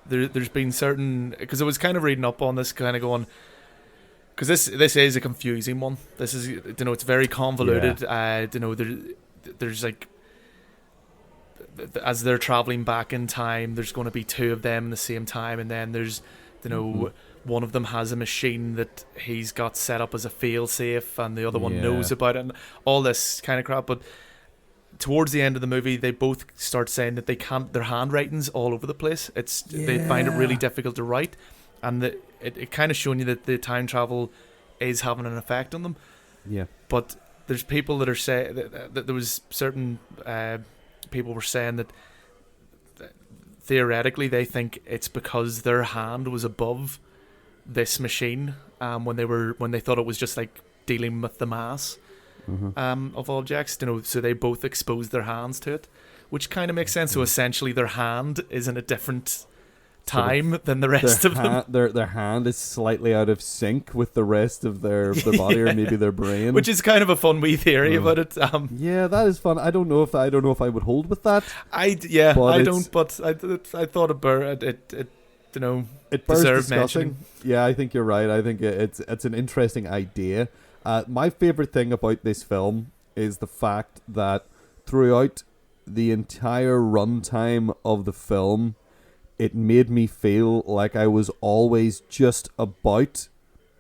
B: there's been certain, because I was kind of reading up on this, kind of going, because this is a confusing one. This is, it's very convoluted. There's like, as they're traveling back in time, there's going to be two of them at the same time, and then there's, one of them has a machine that he's got set up as a fail-safe, and the other one knows about it, and all this kind of crap. But towards the end of the movie, they both start saying that they can't. Their handwriting's all over the place. They find it really difficult to write, and it kind of showing you that the time travel is having an effect on them.
A: Yeah.
B: But there's people that are saying that there was certain people were saying that theoretically they think it's because their hand was above this machine when they thought it was just like dealing with the mass of objects. So they both exposed their hands to it, which kind of makes sense. So essentially, their hand is in a different time than the rest of them.
A: Their hand is slightly out of sync with the rest of their body, or maybe their brain,
B: which is kind of a fun wee theory about it.
A: Yeah, that is fun. I don't know if I would hold with that.
B: I don't, but I thought it deserved mentioning.
A: Yeah, I think you're right. I think it's an interesting idea. My favorite thing about this film is the fact that throughout the entire runtime of the film, it made me feel like I was always just about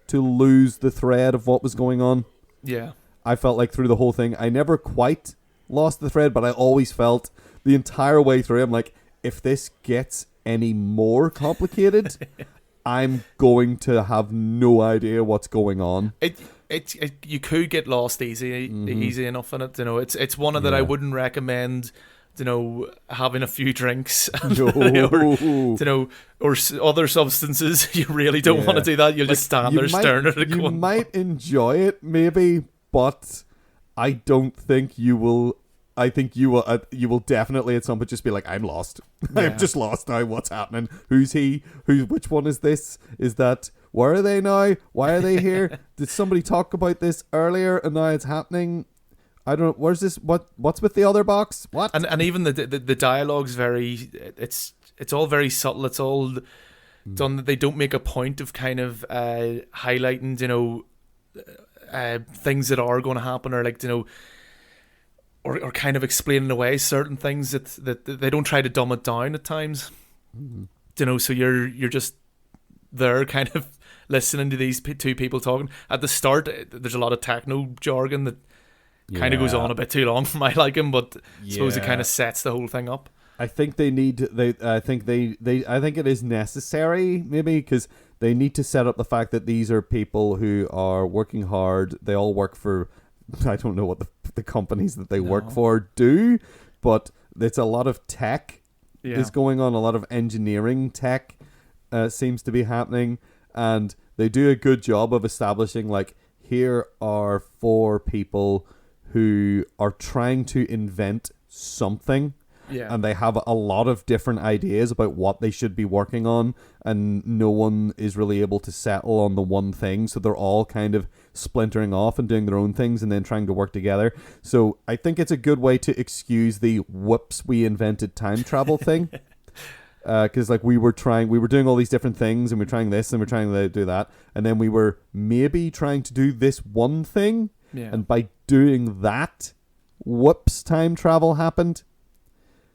A: to lose the thread of what was going on.
B: Yeah.
A: I felt like through the whole thing, I never quite lost the thread, but I always felt the entire way through, I'm like, if this gets any more complicated, I'm going to have no idea what's going on.
B: You could get lost easy enough in it. It's one that I wouldn't recommend. Having a few drinks, or other substances. You really don't want to do that. You'll just stand there staring at it.
A: You might enjoy it, maybe, but I don't think you will. I think you will. You will definitely at some point just be like, "I'm lost. I'm just lost now. What's happening? Who's he? Which one is this? Is that? Where are they now? Why are they here? Did somebody talk about this earlier and now it's happening?" I don't know. Where's this? What's with the other box? What?
B: And even the dialogue's very. It's all very subtle. It's all done. They don't make a point of kind of highlighting, things that are going to happen, or like or kind of explaining away certain things that they don't try to dumb it down at times. So you're just there, kind of listening to these two people talking. At the start, there's a lot of techno jargon that kind of goes on a bit too long for my liking, but I suppose it kind of sets the whole thing up.
A: I think I think it is necessary, maybe, because they need to set up the fact that these are people who are working hard. They all work for, I don't know what the companies that they work for do, but it's a lot of tech is going on. A lot of engineering tech seems to be happening, and they do a good job of establishing, like, here are 4 people who are trying to invent something, and they have a lot of different ideas about what they should be working on, and no one is really able to settle on the one thing, so they're all kind of splintering off and doing their own things and then trying to work together. So I think it's a good way to excuse the whoops, we invented time travel thing. Because like we were doing all these different things, and we're trying this and we're trying to do that, and then we were maybe trying to do this one thing, and by doing that, whoops, time travel happened.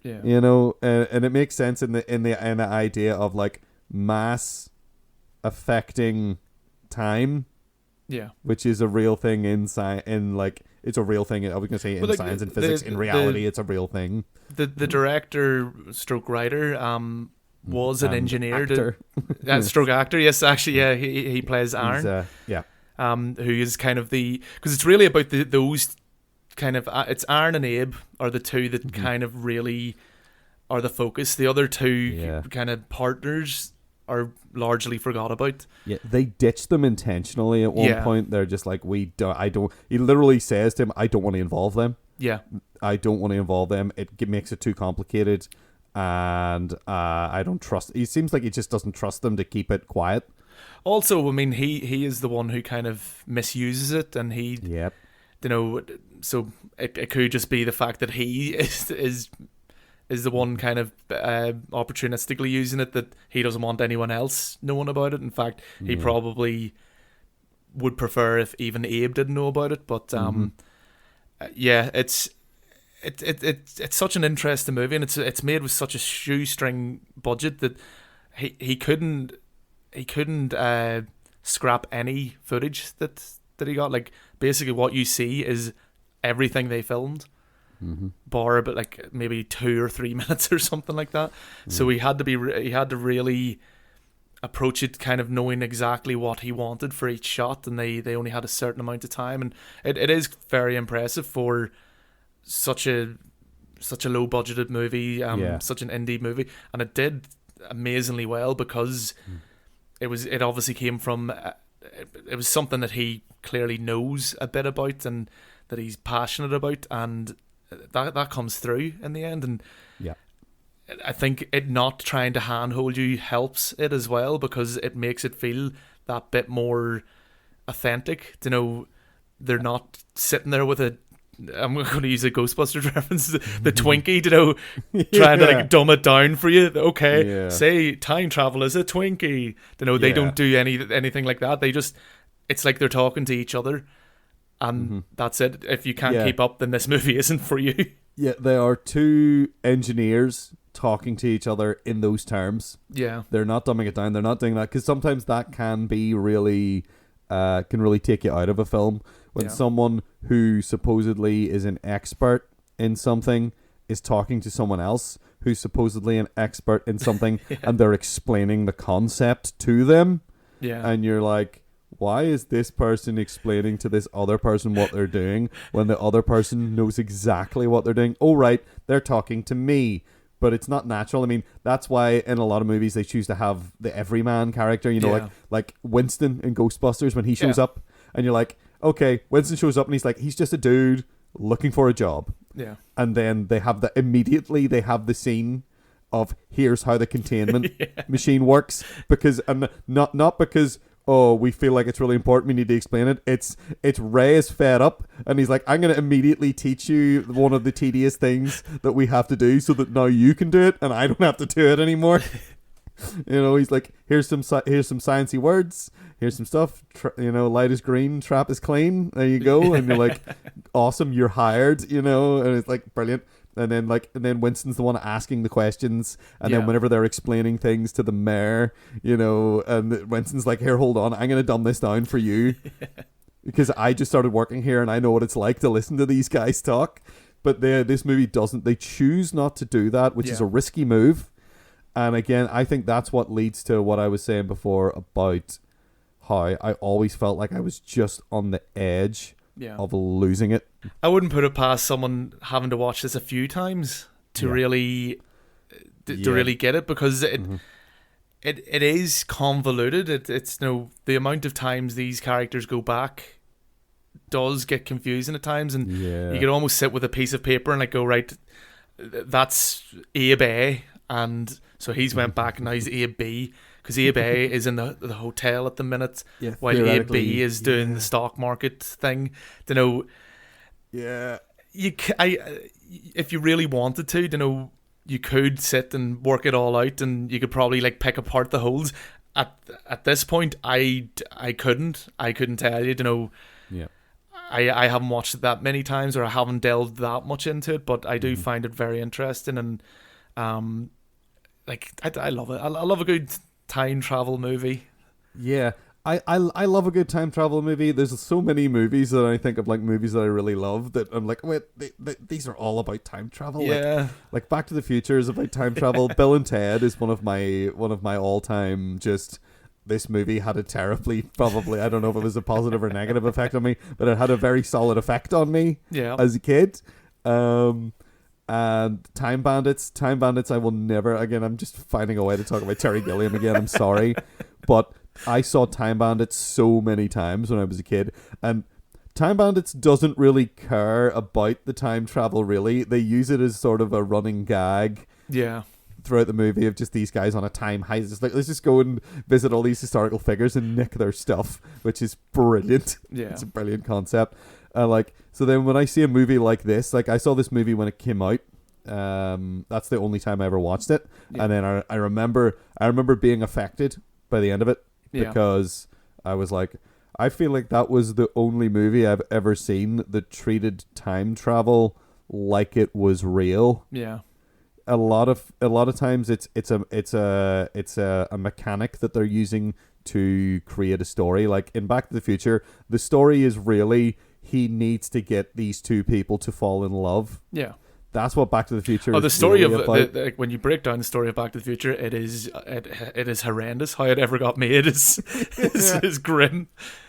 A: And it makes sense in the idea of like mass affecting time, which is a real thing in science. It's a real thing. I was gonna say in science and physics. In reality, it's a real thing.
B: The director stroke writer was an engineer, stroke actor. Yes, actually, he plays Aaron. Who is kind of because it's really about those kind of it's Aaron and Abe are the two that kind of really are the focus. The other two kind of partners are largely forgot about. Yeah,
A: they ditched them intentionally at one point. They're just like, he literally says to him, I don't want to involve them.
B: Yeah.
A: I don't want to involve them. It makes it too complicated, and I don't trust. He seems like he just doesn't trust them to keep it quiet.
B: Also, I mean, he is the one who kind of misuses it, and he, so it could just be the fact that he is the one kind of opportunistically using it, that he doesn't want anyone else knowing about it. In fact, he probably would prefer if even Abe didn't know about it. But yeah, it's such an interesting movie, and it's made with such a shoestring budget that he couldn't scrap any footage that he got. Like, basically what you see is everything they filmed, bar but like maybe 2 or 3 minutes or something like that. So he had to really approach it kind of knowing exactly what he wanted for each shot, and they only had a certain amount of time, and it is very impressive for such a low budgeted movie, such an indie movie, and it did amazingly well because it obviously came from it was something that he clearly knows a bit about and that he's passionate about, and that comes through in the end. And I think it not trying to handhold you helps it as well, because it makes it feel that bit more authentic. You know, they're not sitting there with I'm going to use a Ghostbusters reference, the Twinkie, you know, trying to like dumb it down for you. Okay, say time travel is a Twinkie. You know, they don't do anything like that. It's like they're talking to each other, and that's it. If you can't keep up, then this movie isn't for you.
A: Yeah, there are two engineers talking to each other in those terms.
B: Yeah,
A: they're not dumbing it down. They're not doing that, because sometimes that can be really can really take you out of a film. When someone who supposedly is an expert in something is talking to someone else who's supposedly an expert in something, and they're explaining the concept to them, and you're like, why is this person explaining to this other person what they're doing when the other person knows exactly what they're doing? Oh, right, they're talking to me. But it's not natural. I mean, that's why in a lot of movies they choose to have the everyman character, you know, like Winston in Ghostbusters when he shows up, and you're like, okay, Winston shows up and he's just a dude looking for a job. Yeah. And then they have the scene of here's how the containment machine works, because not because we feel like it's really important, we need to explain it. It's Ray is fed up and he's like, I'm going to immediately teach you one of the tedious things that we have to do so that now you can do it and I don't have to do it anymore. You know, he's like, here's some sciencey words, here's some stuff, light is green, trap is clean, there you go. And you're like, awesome, you're hired, you know. And it's like brilliant. And then Winston's the one asking the questions, and then whenever they're explaining things to the mayor, you know, and Winston's like, here, hold on, I'm gonna dumb this down for you because I just started working here and I know what it's like to listen to these guys talk. But this movie doesn't. They choose not to do that, which is a risky move. And again, I think that's what leads to what I was saying before about how I always felt like I was just on the edge of losing it.
B: I wouldn't put it past someone having to watch this a few times to really get it, because it is convoluted. It's the amount of times these characters go back does get confusing at times, and you could almost sit with a piece of paper and like go, right, that's Abe A, and so he's went back and now he's Abe B, because Abe A is in the hotel at the minute, while Abe B is doing the stock market thing. If you really wanted to, you could sit and work it all out, and you could probably like pick apart the holes. At this point, I couldn't tell you. I haven't watched it that many times, or I haven't delved that much into it, but I do find it very interesting, and I love it. I love a good time travel movie.
A: Yeah. I love a good time travel movie. There's so many movies that I think of, like movies that I really love, that I'm like, wait, these are all about time travel.
B: Yeah.
A: Like Back to the Future is about time travel. Bill and Ted is one of my all time just. This movie had a terribly, probably, I don't know if it was a positive or negative effect on me, but it had a very solid effect on me as a kid. And Time Bandits, I will never, again, I'm just finding a way to talk about Terry Gilliam again, I'm sorry. But I saw Time Bandits so many times when I was a kid, and Time Bandits doesn't really care about the time travel, really. They use it as sort of a running gag.
B: Yeah.
A: Throughout the movie, of just these guys on a time heist. It's like, let's just go and visit all these historical figures and nick their stuff, which is brilliant. Yeah. It's a brilliant concept. So then when I see a movie like this, like I saw this movie when it came out. That's the only time I ever watched it. Yeah. And then I remember being affected by the end of it, because I was like, I feel like that was the only movie I've ever seen that treated time travel like it was real.
B: Yeah.
A: A lot of times it's a mechanic that they're using to create a story. Like in Back to the Future, the story is really he needs to get these two people to fall in love.
B: Yeah.
A: That's what Back to the Future is.
B: The story
A: really
B: of when you break down the story of Back to the Future, it is horrendous. How it ever got made is grim.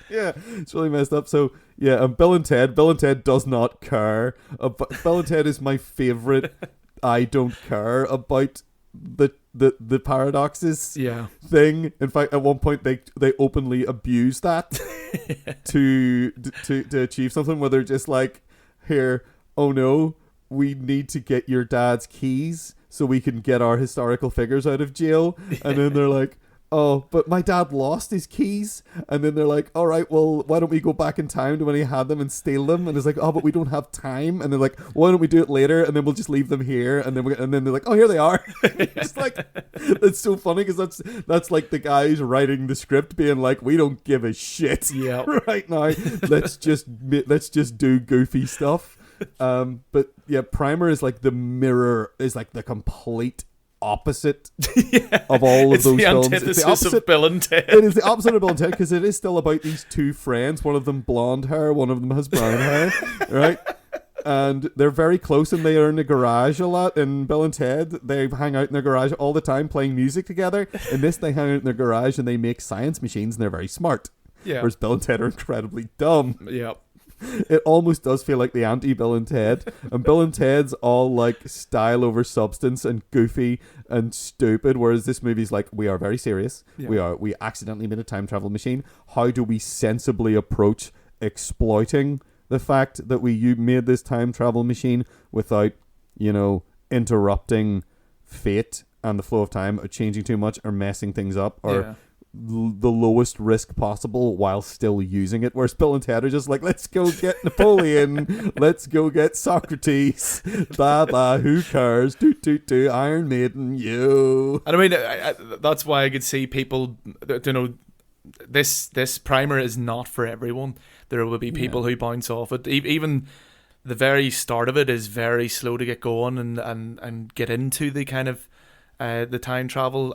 A: Yeah, it's really messed up. So yeah, Bill and Ted does not care. Bill and Ted is my favorite. I don't care about the paradoxes thing. In fact, at one point they openly abuse that to achieve something where they're just like, here, oh no, we need to get your dad's keys so we can get our historical figures out of jail. And then they're like, oh, but my dad lost his keys. And then they're like, all right, well, why don't we go back in time to when he had them and steal them? And it's like, oh, but we don't have time. And they're like, why don't we do it later? And then we'll just leave them here. And then they're like, oh, here they are. It's like, that's so funny because that's like the guys writing the script being like, we don't give a shit right now. Let's just do goofy stuff. But yeah, Primer is like the mirror, is like the complete opposite of all of those films. It's the opposite
B: of Bill and Ted.
A: It is the opposite of Bill and Ted because it is still about these two friends. One of them blonde hair, one of them has brown hair, right? And they're very close and they are in the garage a lot. In Bill and Ted, they hang out in their garage all the time playing music together. In this, they hang out in their garage and they make science machines and they're very smart.
B: Yeah.
A: Whereas Bill and Ted are incredibly dumb.
B: Yeah.
A: It almost does feel like the anti-Bill and Ted. And Bill and Ted's all like style over substance and goofy and stupid, whereas this movie's like, we are very serious. Yeah. We accidentally made a time travel machine. How do we sensibly approach exploiting the fact that you made this time travel machine without, interrupting fate and the flow of time, or changing too much, or messing things up, or the lowest risk possible while still using it. Whereas Bill and Ted are just like, let's go get Napoleon, let's go get Socrates, blah blah, who cares, do Iron Maiden, you.
B: And I mean, I that's why I could see people, this primer is not for everyone. There will be people who bounce off it. Even the very start of it is very slow to get going and get into the kind of the time travel.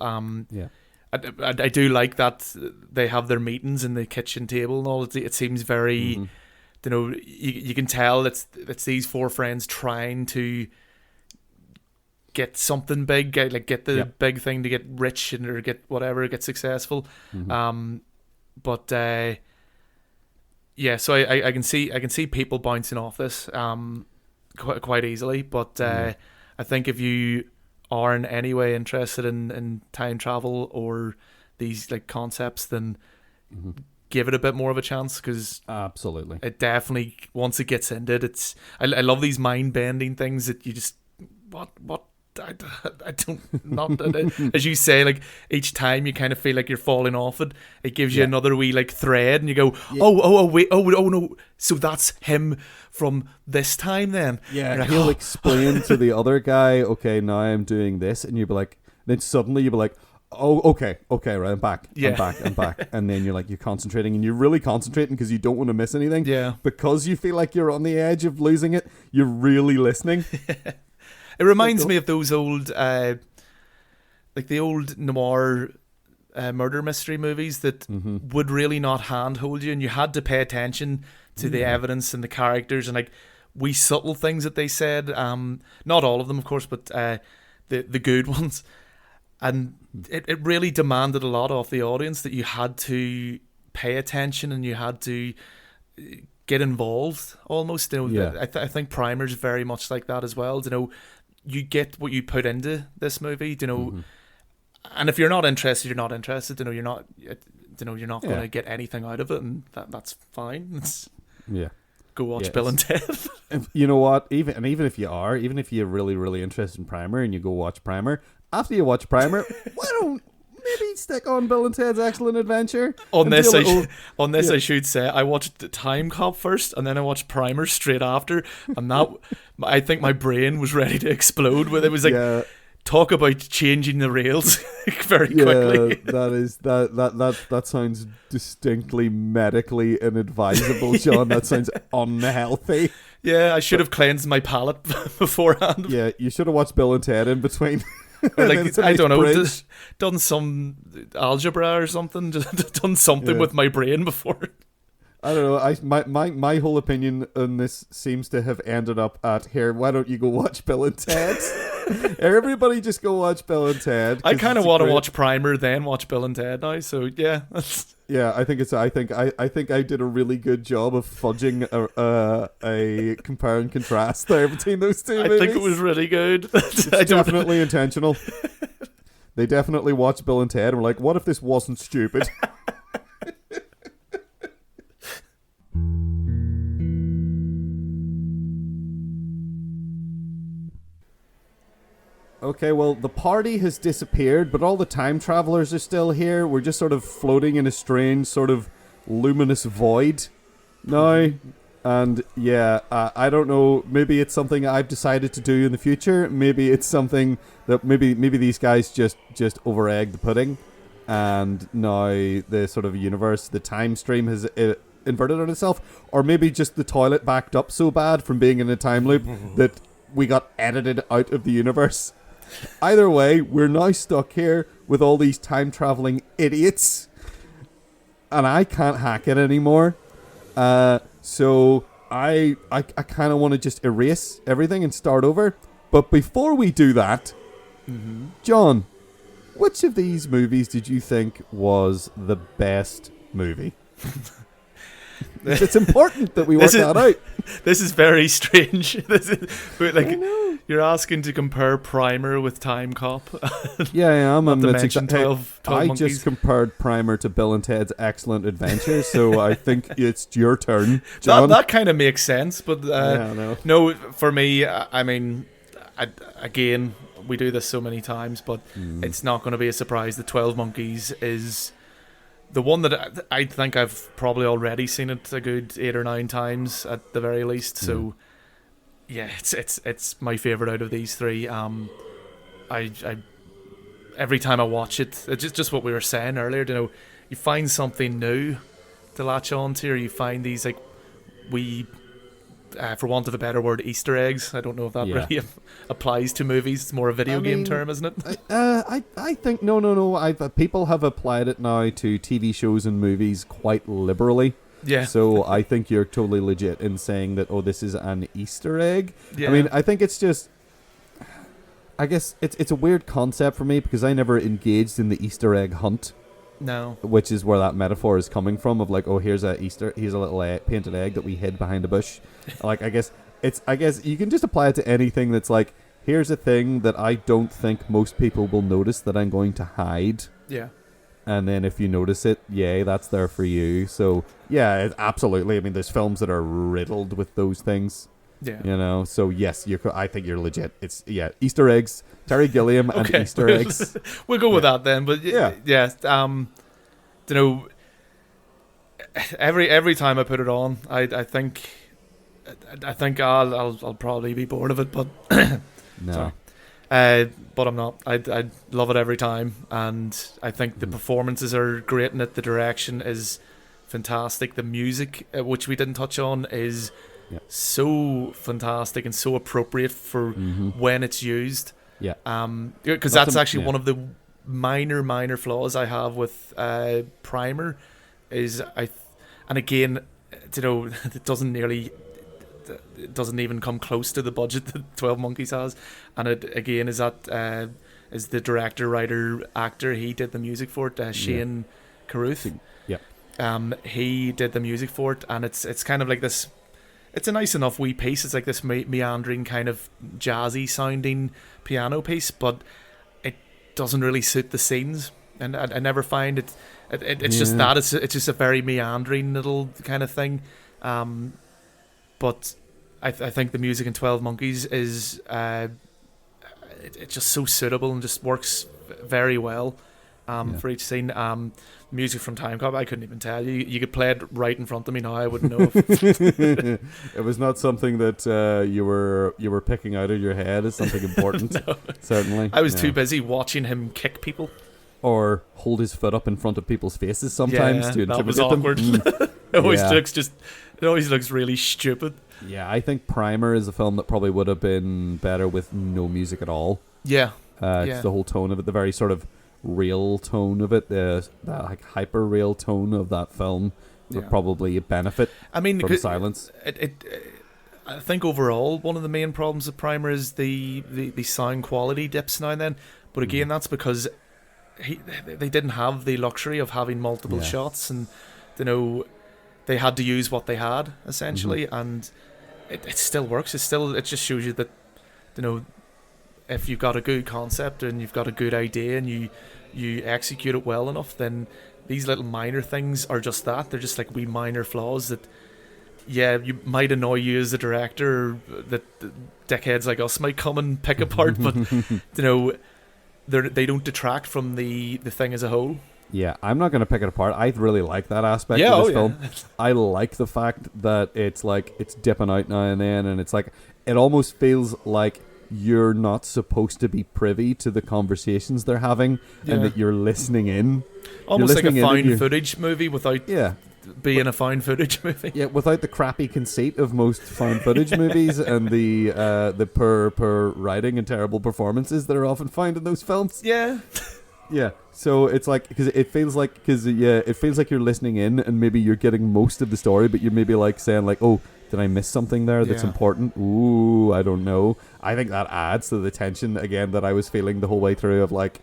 B: I do like that they have their meetings in the kitchen table and all. It seems very, you can tell it's these four friends trying to get something big, get the big thing to get rich or get whatever, get successful. So I can see people bouncing off this quite easily. But I think if you are in any way interested in time travel or these like concepts, then give it a bit more of a chance, because
A: absolutely
B: it definitely, once it gets into it, I love these mind bending things that you just what I don't, not as you say, like each time you kind of feel like you're falling off it, it gives you another wee like thread, and you go, oh wait, oh no, so that's him from this time then.
A: Yeah,
B: like,
A: he'll explain to the other guy, okay, now I'm doing this, and you'll be like, then suddenly you'll be like, oh, okay, right, I'm back, and then you're concentrating, and you're really concentrating because you don't want to miss anything.
B: Yeah,
A: because you feel like you're on the edge of losing it, you're really listening.
B: It reminds me of those old, like the old noir murder mystery movies that would really not handhold you, and you had to pay attention to the evidence and the characters and like wee subtle things that they said. Not all of them, of course, but the good ones. And it really demanded a lot of the audience, that you had to pay attention and you had to get involved almost. I think Primer's very much like that as well. You get what you put into this movie, and if you're not interested, you're not interested. You're not going to get anything out of it, and that's fine. Go watch Bill and Ted.
A: You know what? Even if you're really, really interested in Primer and you go watch Primer, after you watch Primer, why don't maybe stick on Bill and Ted's Excellent Adventure?
B: I should say, I watched Timecop first, and then I watched Primer straight after, and that I think my brain was ready to explode. With it was like talk about changing the rails very
A: Yeah,
B: quickly.
A: that sounds distinctly medically inadvisable, John. That sounds unhealthy.
B: Yeah, I should have cleansed my palate beforehand.
A: Yeah, you should have watched Bill and Ted in between.
B: Or
A: And then
B: like,
A: it's a
B: I
A: nice
B: don't know,
A: bridge.
B: done some algebra or something, just done something
A: Yeah.
B: with my brain before.
A: I don't know. My whole opinion on this seems to have ended up at here. Why don't you go watch Bill and Ted? Everybody just go watch Bill and Ted.
B: I
A: 'cause
B: kind of
A: it's a
B: want to
A: great-
B: watch Primer, then watch Bill and Ted now. So yeah,
A: Yeah, I think I did a really good job of fudging a compare and contrast there between those two
B: I
A: movies.
B: think it was really good.
A: It's definitely intentional. They definitely watched Bill and Ted and were like, what if this wasn't stupid? Okay, well, the party has disappeared, but all the time travelers are still here. We're just sort of floating in a strange sort of luminous void now. And yeah, I don't know. Maybe it's something I've decided to do in the future. Maybe it's something that maybe these guys just over-egged the pudding, and now the sort of universe, the time stream has inverted on itself, or maybe just the toilet backed up so bad from being in a time loop that we got edited out of the universe. Either way, we're now stuck here with all these time traveling idiots, and I can't hack it anymore. So I kind of want to just erase everything and start over. But before we do that, John, which of these movies did you think was the best movie? It's important that we work that out.
B: This is very strange. But like,
A: I know.
B: you're asking to compare Primer with Timecop.
A: Yeah, I am.
B: Not to
A: It's
B: mention 12
A: I
B: Monkeys.
A: just compared Primer to Bill and Ted's Excellent Adventure, so I think it's your turn, John.
B: That kind of makes sense, but
A: Yeah, I know.
B: no, for me, I mean, again, we do this so many times, but it's not going to be a surprise that 12 Monkeys is the one that I think I've probably already seen it a good 8 or 9 times at the very least. So yeah, it's my favorite out of these three. I every time I watch it, it's just what we were saying earlier. You know, you find something new to latch on to, or you find these like wee, for want of a better word, Easter eggs. I don't know if that really applies to movies. It's more a video game term, isn't it?
A: I think no. People have applied it now to TV shows and movies quite liberally.
B: Yeah.
A: So I think you're totally legit in saying that. Oh, this is an Easter egg.
B: Yeah.
A: I mean, I think it's just. I guess it's a weird concept for me because I never engaged in the Easter egg hunt.
B: No.
A: Which is where that metaphor is coming from of like, oh, here's a little painted egg that we hid behind a bush. Like, I guess you can just apply it to anything that's like, here's a thing that I don't think most people will notice that I'm going to hide.
B: Yeah.
A: And then if you notice it, yay, that's there for you. So yeah, absolutely. I mean, there's films that are riddled with those things.
B: Yeah.
A: You know, so yes, I think you're legit. It's Easter eggs, Terry Gilliam and
B: Okay.
A: Easter eggs.
B: We'll go with that then. But yeah. You know, every time I put it on, I think I'll probably be bored of it, but
A: No.
B: sorry. But I'm not. I love it every time, and I think the performances are great in it. The direction is fantastic. The music, which we didn't touch on, is so fantastic and so appropriate for when it's used.
A: Yeah.
B: Because that's actually one of the minor flaws I have with Primer, is and again, you know, it doesn't even come close to the budget that 12 Monkeys has, and it again is that is the director, writer, actor. He did the music for it. Shane Carruth.
A: Yeah.
B: He did the music for it, and it's kind of like this. It's a nice enough wee piece. It's like this meandering kind of jazzy sounding piano piece, but it doesn't really suit the scenes, and I never find it. It's just that it's just a very meandering little kind of thing. But I think the music in 12 Monkeys is it's just so suitable and just works very well. for each scene. Music from Timecop, I couldn't even tell you. You could play it right in front of me now. I wouldn't know.
A: It was not something that you were picking out of your head as something important.
B: No.
A: Certainly,
B: I was too busy watching him kick people
A: or hold his foot up in front of people's faces sometimes to
B: that was
A: intimidate them.
B: awkward. It always looks really stupid.
A: Yeah, I think Primer is a film that probably would have been better with no music at all.
B: Yeah.
A: Just the whole tone of it, the very sort of real tone of it, the like hyper real tone of that film would probably benefit from silence.
B: I think overall one of the main problems with Primer is the sound quality dips now and then. But again, that's because they didn't have the luxury of having multiple shots, and they had to use what they had essentially, and it still works. It just shows you that if you've got a good concept and you've got a good idea and you execute it well enough, then these little minor things are just that. They're just like wee minor flaws that, you might annoy you as a director, that dickheads like us might come and pick apart, but they don't detract from the thing as a whole.
A: Yeah, I'm not going to pick it apart. I really like that aspect of this film. I like the fact that it's like it's dipping out now and then, and it's like it almost feels like you're not supposed to be privy to the conversations they're having, and that you're listening in.
B: Almost like a found footage movie without being a found footage movie.
A: Yeah, without the crappy conceit of most found footage movies and the poor writing and terrible performances that are often found in those films.
B: Yeah.
A: Yeah, so it's like it feels like you're listening in, and maybe you're getting most of the story, but you're maybe like saying like, oh, did I miss something there that's important? Ooh, I don't know. I think that adds to the tension again that I was feeling the whole way through of like,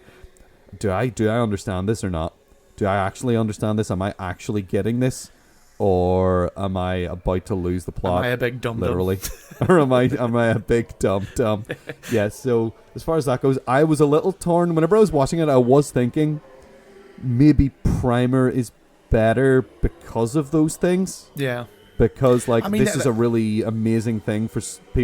A: do I understand this or not? Do I actually understand this? Am I actually getting this? Or am I about to lose the plot?
B: Am I a big dum-dum?
A: Literally. Or am I a big dum-dum? Yeah, so as far as that goes, I was a little torn. Whenever I was watching it, I was thinking maybe Primer is better because of those things.
B: Yeah.
A: Because this is a really amazing thing for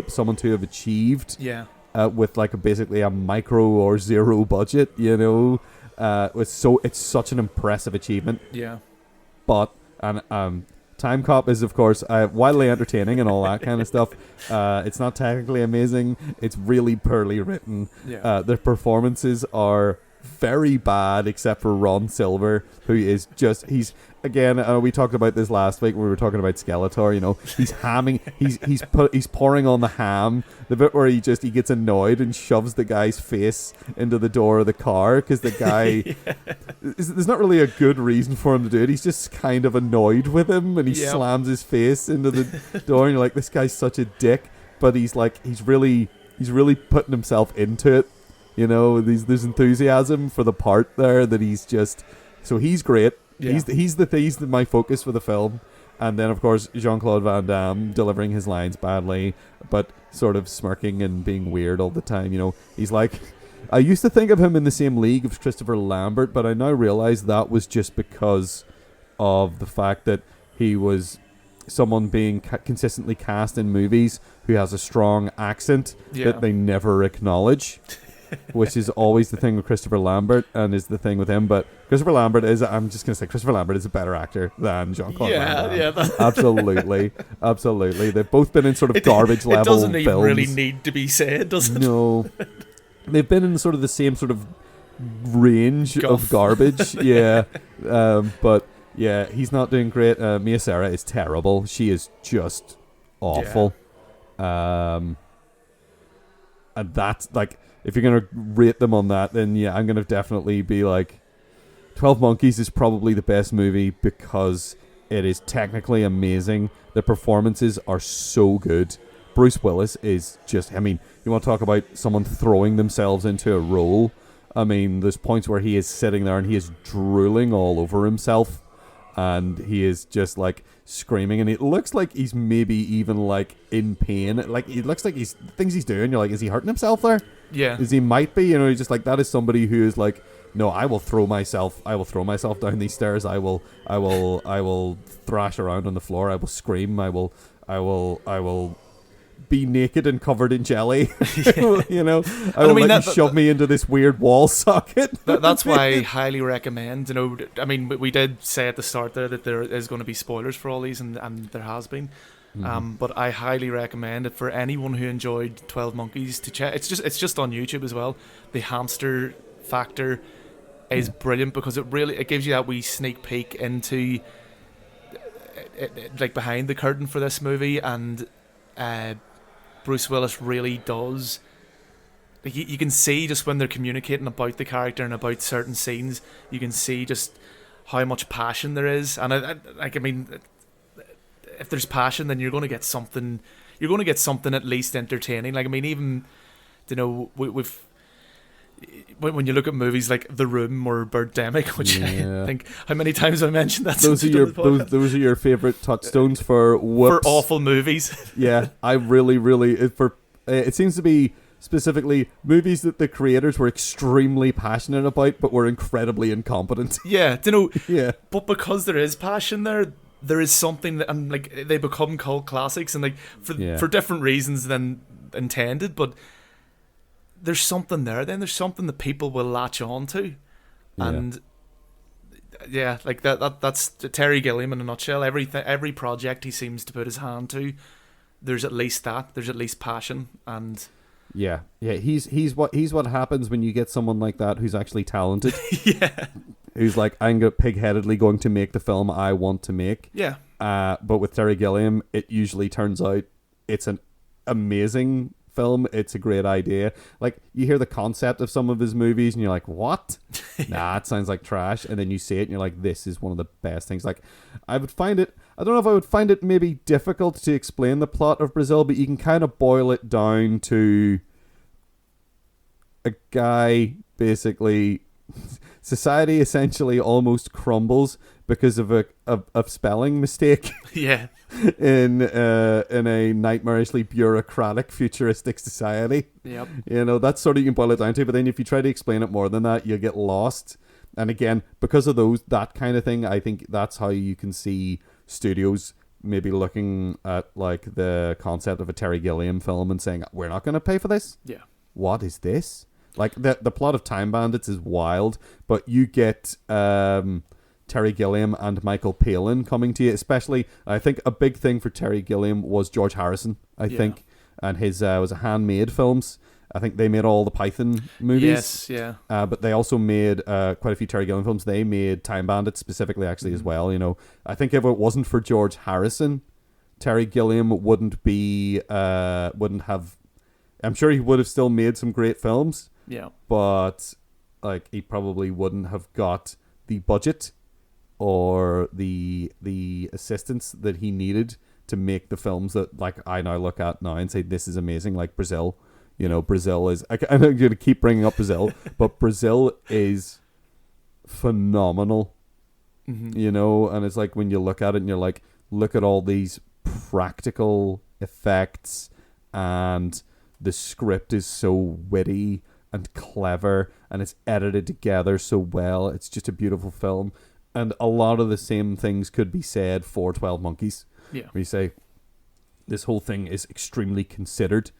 A: someone to have achieved.
B: Yeah.
A: With like basically a micro or zero budget, it's such an impressive achievement.
B: Yeah.
A: But Timecop is, of course, wildly entertaining and all that kind of stuff. It's not technically amazing. It's really poorly written.
B: Yeah.
A: Their performances are very bad, except for Ron Silver, who is just again. We talked about this last week when we were talking about Skeletor. He's hamming. He's pouring on the ham. The bit where he gets annoyed and shoves the guy's face into the door of the car because the guy. There's not really a good reason for him to do it. He's just kind of annoyed with him, and he slams his face into the door. And you're like, this guy's such a dick, but he's really putting himself into it. There's enthusiasm for the part there that he's great. Yeah. He's my focus for the film. And then, of course, Jean-Claude Van Damme delivering his lines badly, but sort of smirking and being weird all the time. He's like, I used to think of him in the same league as Christopher Lambert, but I now realize that was just because of the fact that he was someone being consistently cast in movies who has a strong accent that they never acknowledge. Which is always the thing with Christopher Lambert, and is the thing with him. But Christopher Lambert is a better actor than Jean-Claude Van Damme. Yeah. Absolutely. They've both been in sort of garbage level films.
B: It doesn't even really need to be said, does it?
A: No. They've been in sort of the same sort of range of garbage. Yeah. But yeah, he's not doing great. Mia Sara is terrible. She is just awful. Yeah. And that's like, if you're going to rate them on that, then I'm going to definitely be like 12 Monkeys is probably the best movie because it is technically amazing. The performances are so good. Bruce Willis is just, you want to talk about someone throwing themselves into a role. There's points where he is sitting there and he is drooling all over himself. And he is just like screaming, and it looks like he's maybe even like in pain. Like it looks like things he's doing. You're like, is he hurting himself there?
B: Yeah.
A: He might be. He's just like, that is somebody who is like, no, I will throw myself down these stairs. I will thrash around on the floor. I will scream. I will be naked and covered in jelly. You know,
B: I mean,
A: let you shove me into this weird wall socket.
B: That's why I highly recommend. You know, I mean, we did say at the start there that there is going to be spoilers for all these, and there has been. But I highly recommend it for anyone who enjoyed 12 Monkeys to check. It's just on YouTube as well. The hamster factor is brilliant because it gives you that wee sneak peek into like behind the curtain for this movie, and Bruce Willis really does. Like you can see just when they're communicating about the character and about certain scenes, you can see just how much passion there is. And I mean, if there's passion, then you're going to get something. You're going to get something at least entertaining. Like I mean, even we've when you look at movies like The Room or Birdemic, which I think how many times I mentioned that. Those
A: are your favorite touchstones for whoops.
B: For awful movies.
A: Yeah, I really it seems to be specifically movies that the creators were extremely passionate about but were incredibly incompetent.
B: Yeah, yeah. But because there is passion there is something that, and like they become cult classics, and like for different reasons than intended, but there's something there. Then there's something that people will latch on to, and like that's Terry Gilliam in a nutshell. Every project he seems to put his hand to, there's at least that. There's at least passion, and he's what happens when you get someone like that who's actually talented. Who's like, I'm pig-headedly going to make the film I want to make. Yeah. But with Terry Gilliam, it usually turns out it's an amazing film. It's a great idea. Like, you hear the concept of some of his movies and you're like, what? Nah, it sounds like trash. And then you see it and you're like, this is one of the best things. Like, I don't know if I would find it maybe difficult to explain the plot of Brazil, but you can kind of boil it down to a guy basically... Society essentially almost crumbles because of a spelling mistake. Yeah. in a nightmarishly bureaucratic, futuristic society. Yep. You know, that's sort of you can boil it down to. But then if you try to explain it more than that, you get lost. And again, because of that kind of thing, I think that's how you can see studios maybe looking at like the concept of a Terry Gilliam film and saying, we're not going to pay for this. Yeah. What is this? Like, the plot of Time Bandits is wild, but you get Terry Gilliam and Michael Palin coming to you, especially, I think a big thing for Terry Gilliam was George Harrison, I think, and his was a Handmade films. I think they made all the Python movies. Yes, yeah. But they also made quite a few Terry Gilliam films. They made Time Bandits specifically, actually, as well. You know, I think if it wasn't for George Harrison, Terry Gilliam wouldn't have... I'm sure he would have still made some great films. Yeah. But like he probably wouldn't have got the budget or the assistance that he needed to make the films that like I now look at now and say this is amazing. Like Brazil, you know, Brazil is... I'm going to keep bringing up Brazil, but Brazil is phenomenal. Mm-hmm. You know, and it's like when you look at it and you're like, look at all these practical effects, and the script is so witty and clever, and it's edited together so well. It's just a beautiful film, and a lot of the same things could be said for 12 Monkeys. Yeah, where you say this whole thing is extremely considered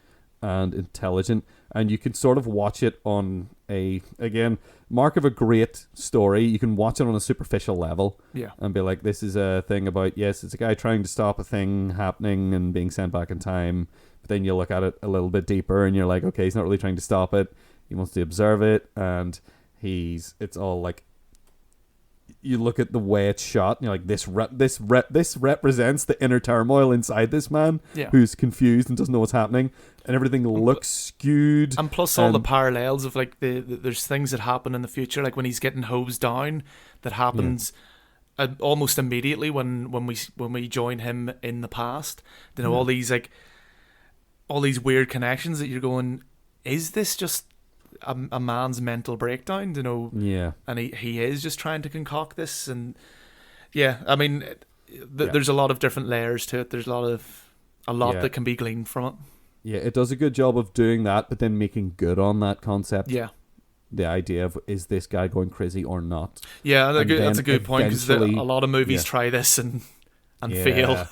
B: and intelligent, and you can sort of watch it on a, again, mark of a great story. You can watch it on a superficial level, and be like, this is a thing about, yes, it's a guy trying to stop a thing happening and being sent back in time. But then you look at it a little bit deeper, and you're like, okay, he's not really trying to stop it. He wants to observe it, and it's all like, you look at the way it's shot, and you're like, this represents the inner turmoil inside this man, who's confused and doesn't know what's happening, and everything looks skewed. And plus all the parallels of like there's things that happen in the future, like when he's getting hosed down, that happens almost immediately when we join him in the past. You know, all these weird connections that you're going, is this just a man's mental breakdown, you know? Yeah. And he is just trying to concoct this, and I mean, there's a lot of different layers to it. There's a lot that can be gleaned from it. Yeah, it does a good job of doing that, but then making good on that concept. Yeah. The idea of, is this guy going crazy or not? Yeah, that's a good point, because a lot of movies try this and fail.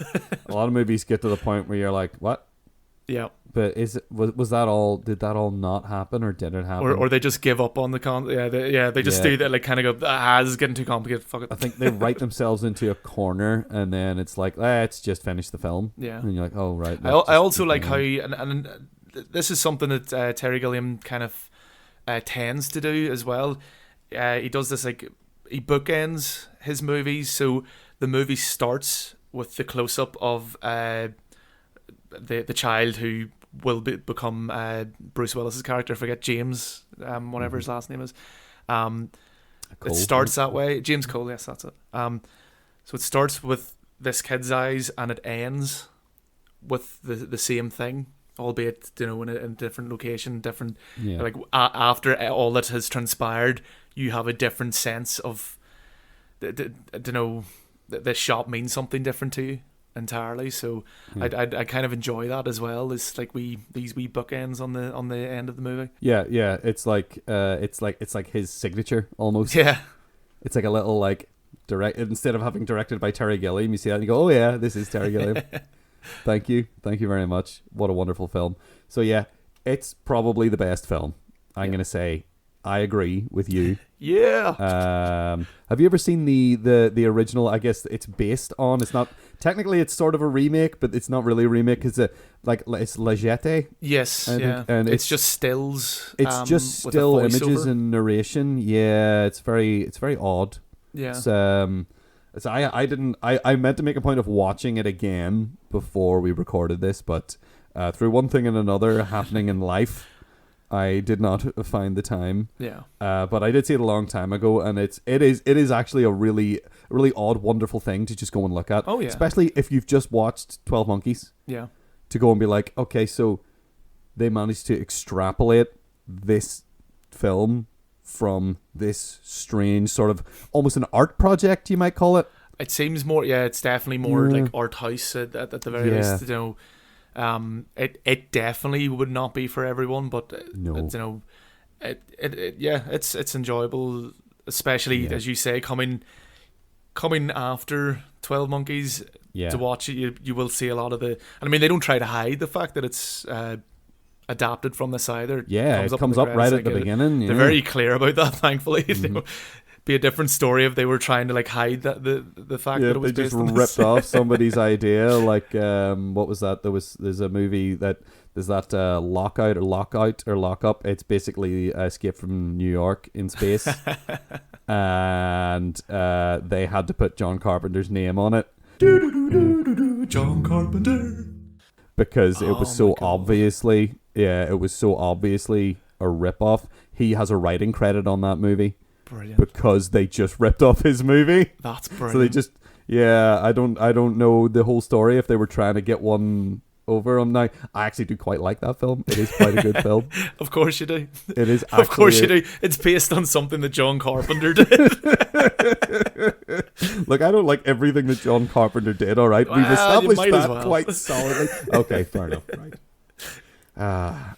B: A lot of movies get to the point where you're like, what? Yeah.
A: But was that all? Did that all not happen, or did it happen?
B: Or they just give up on the they just do that, like kind of go, this is getting too complicated, fuck it.
A: I think they write themselves into a corner, and then it's like, let's just finish the film.
B: Yeah.
A: And you're like, oh right.
B: I also like how, and this is something that Terry Gilliam kind of tends to do as well. He does this, like, he bookends his movies, so the movie starts with the close up of the child who will become Bruce Willis's character. I forget, James, whatever his last name is. It starts that way. James Cole, yes, that's it. So it starts with this kid's eyes, and it ends with the same thing, albeit, in a different location, different.
A: Yeah.
B: Like after all that has transpired, you have a different sense of, this shot means something different to you entirely. So I kind of enjoy that as well. It's like these wee bookends on the end of the movie.
A: Yeah. It's like his signature almost.
B: Yeah.
A: It's like a little, like, instead of having directed by Terry Gilliam, you see that and you go, oh yeah, this is Terry Gilliam. Thank you very much. What a wonderful film. So yeah, it's probably the best film. I'm gonna say I agree with you.
B: Yeah.
A: Have you ever seen the original? I guess it's based on. It's not technically. It's sort of a remake, but it's not really a remake. It's it's La Jetée.
B: Yes.
A: I think, and
B: it's just stills.
A: It's just still images and narration. Yeah, it's very odd.
B: Yeah.
A: So I meant to make a point of watching it again before we recorded this, but through one thing and another happening in life, I did not find the time.
B: Yeah.
A: But I did see it a long time ago, and it is actually a really odd, wonderful thing to just go and look at.
B: Oh yeah.
A: Especially if you've just watched 12 Monkeys.
B: Yeah.
A: To go and be like, okay, so they managed to extrapolate this film from this strange sort of almost an art project, you might call it.
B: It seems more, it's definitely more like art house at the very least. It definitely would not be for everyone, but
A: no.
B: It's enjoyable, especially as you say, coming after 12 Monkeys. To watch it, you will see a lot of the. And I mean, they don't try to hide the fact that it's adapted from this either.
A: Yeah, it comes up right at the beginning.
B: They're very clear about that, thankfully. Mm-hmm. Be a different story if they were trying to, like, hide that the fact that it was
A: they just
B: based on
A: ripped off somebody's idea. Like, what was that? There's a movie there's that Lockout or Lockup. It's basically Escape from New York in space, and they had to put John Carpenter's name on it.
B: John Carpenter,
A: because it was so obviously a rip-off. He has a writing credit on that movie.
B: Brilliant.
A: Because they just ripped off his movie.
B: That's brilliant.
A: So they just I don't know the whole story if they were trying to get one over him. Now, I actually do quite like that film. It is quite a good film.
B: Of course you do.
A: It is actually,
B: of course you do. It's based on something that John Carpenter did.
A: Look, I don't like everything that John Carpenter did, alright? We've established that quite solidly. Okay, fair enough. Right.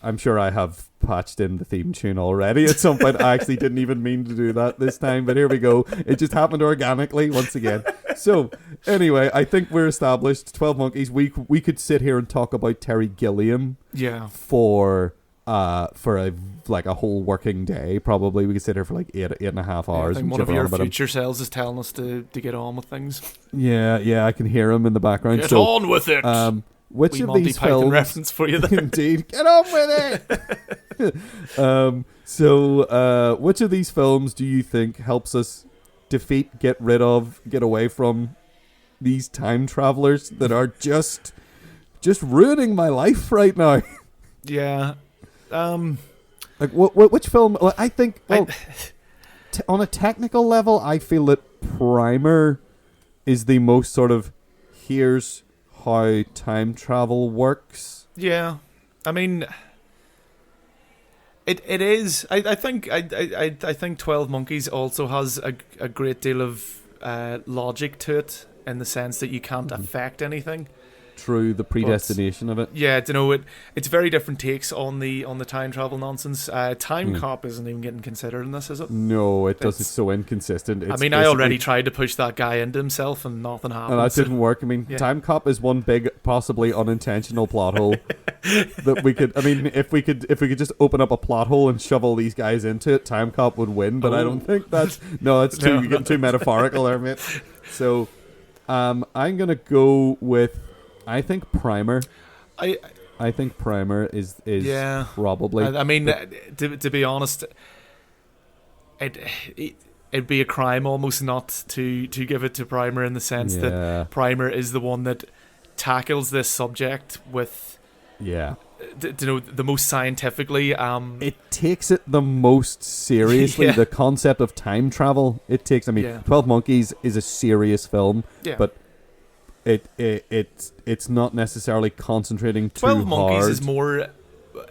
A: I'm sure I have patched in the theme tune already at some point. I actually didn't even mean to do that this time, but here we go. It just happened organically once again. So, anyway, I think we're established. 12 Monkeys. We could sit here and talk about Terry Gilliam.
B: Yeah.
A: For a whole working day. Probably we could sit here for like eight and a half hours.
B: I think one of your future selves is telling us to get on with things.
A: Yeah, I can hear him in the background.
B: Get on with it.
A: Which of these films?
B: Reference for you there.
A: Indeed, get on with it. So, which of these films do you think helps us defeat, get rid of, get away from these time travelers that are just ruining my life right now?
B: Yeah.
A: Like which film? Well, I think. Well, on a technical level, I feel that Primer is the most sort of here's how time travel works.
B: Yeah, I mean, it is. I think 12 Monkeys also has a great deal of logic to it, in the sense that you can't affect anything.
A: through the predestination of it.
B: Yeah, it's very different takes on the time travel nonsense. Timecop isn't even getting considered in this, is it?
A: No, it does. It's so inconsistent. It's
B: I already tried to push that guy into himself, and nothing happened.
A: And that didn't work. I mean, Timecop is one big, possibly unintentional plot hole that we could. I mean, if we could just open up a plot hole and shove all these guys into it, Timecop would win. But I don't think that's you're getting too metaphorical there, mate. So, I'm gonna go with. I think Primer. I think Primer is probably.
B: I mean, to be honest, it'd be a crime almost not to give it to Primer in the sense that Primer is the one that tackles this subject with. Yeah. The most scientifically. It
A: takes it the most seriously. The concept of time travel. It takes. I mean, 12 Monkeys is a serious film, but. It's not necessarily concentrating too hard.
B: 12 Monkeys is more.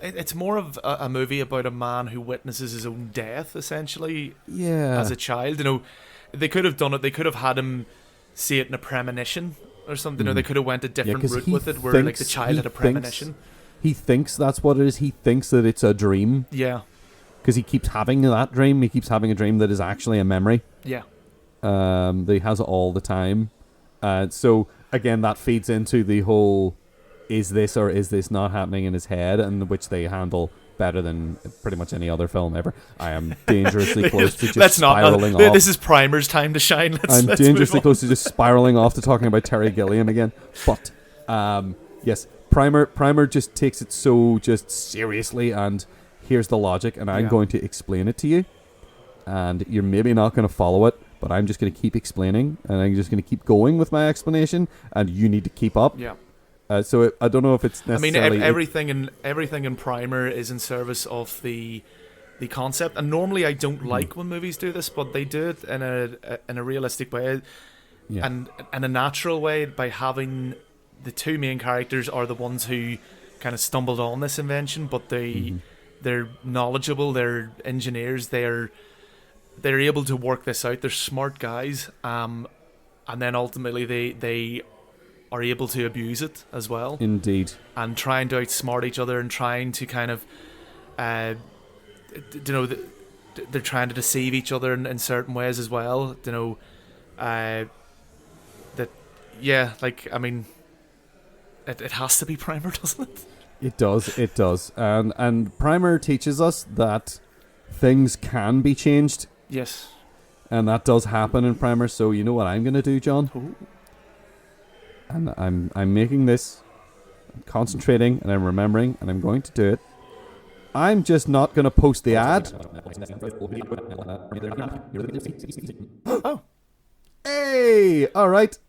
B: It's more of a movie about a man who witnesses his own death, essentially. Yeah. As a child, they could have done it. They could have had him see it in a premonition or something, or they could have went a different route with it, where like the child had a premonition.
A: He thinks that's what it is. He thinks that it's a dream.
B: Yeah.
A: Because he keeps having that dream. He keeps having a dream that is actually a memory.
B: Yeah.
A: That he has all the time. So. Again, that feeds into the whole is this or is this not happening in his head, and which they handle better than pretty much any other film ever. I am dangerously close to just spiraling off.
B: This is Primer's time to shine.
A: I'm dangerously close to just spiraling off to talking about Terry Gilliam again. But, yes, Primer just takes it so just seriously, and here's the logic, and I'm going to explain it to you, and you're maybe not going to follow it, but I'm just going to keep explaining, and I'm just going to keep going with my explanation, and you need to keep up.
B: Yeah.
A: So I don't know if it's necessarily.
B: I mean, everything in Primer is in service of the concept, and normally I don't like when movies do this, but they do it in a realistic way, and in a natural way, by having the two main characters are the ones who kind of stumbled on this invention, but they're knowledgeable, they're engineers, they're able to work this out. They're smart guys, and then ultimately they are able to abuse it as well.
A: Indeed.
B: And trying to outsmart each other, and trying to kind of, they're trying to deceive each other in certain ways as well. It has to be Primer, doesn't it?
A: It does. And Primer teaches us that things can be changed.
B: Yes.
A: And that does happen in Primer, so you know what I'm going to do, John? Ooh. And I'm making this, I'm concentrating, and I'm remembering, and I'm going to do it. I'm just not going to post the ad.
B: Oh.
A: Hey! Alright.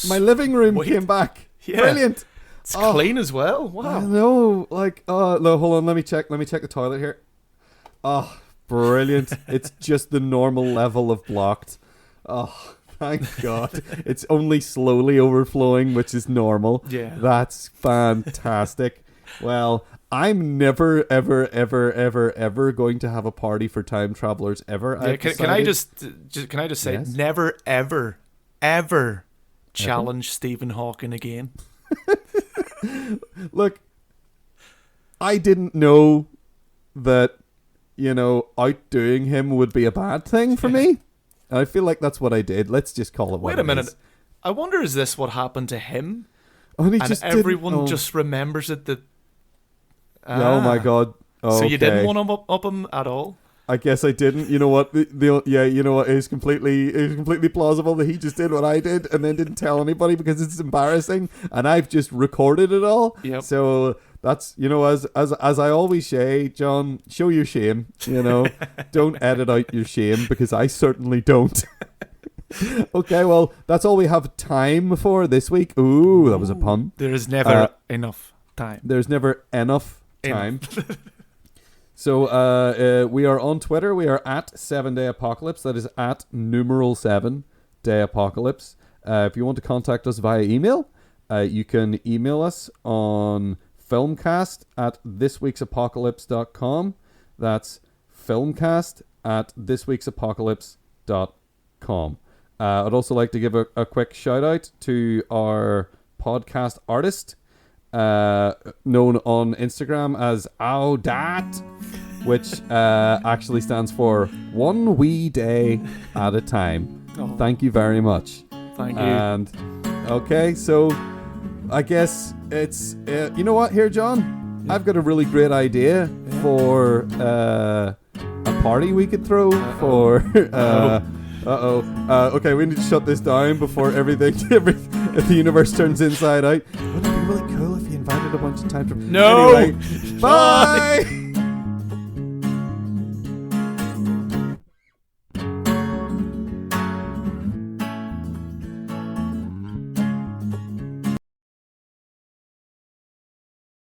A: My living room came back. Yeah. Brilliant.
B: It's clean as well. Wow.
A: I know. No, hold on, let me check the toilet here. Oh, brilliant. It's just the normal level of blocked. Oh, thank God. It's only slowly overflowing, which is normal.
B: Yeah.
A: That's fantastic. Well, I'm never, ever, ever, ever, ever going to have a party for time travelers ever.
B: Yeah, can I just say, yes? Never, ever, ever challenge Stephen Hawking again.
A: Look, I didn't know that, outdoing him would be a bad thing for me. I feel like that's what I did. Let's just call it what it is. Wait a minute.
B: I wonder, is this what happened to him?
A: And
B: everyone just remembers it that...
A: Oh my God. Okay.
B: So you didn't want to up him at all?
A: I guess I didn't. You know what? You know what? It was completely plausible that he just did what I did and then didn't tell anybody because it's embarrassing, and I've just recorded it all.
B: Yep.
A: So that's, as I always say, John, show your shame. Don't edit out your shame, because I certainly don't. Okay, well, that's all we have time for this week. Ooh, that was a pun.
B: There is never enough time.
A: There's never enough time. So we are on Twitter. We are at 7-Day Apocalypse. That is at numeral 7-Day Apocalypse. If you want to contact us via email, you can email us on filmcast@thisweeksapocalypse.com. That's filmcast@thisweeksapocalypse.com. I'd also like to give a quick shout out to our podcast artist, known on Instagram as OwDat, which actually stands for One Wee Day at a Time.
B: Oh.
A: Thank you very much.
B: Thank you.
A: And okay, so I guess it's you know what here, John?
B: Yeah.
A: I've got a really great idea for a party we could throw for. Okay, we need to shut this down before the universe turns inside out. Wouldn't it be really cool if you invited a bunch of time travelers?
B: No.
A: Anyway, bye.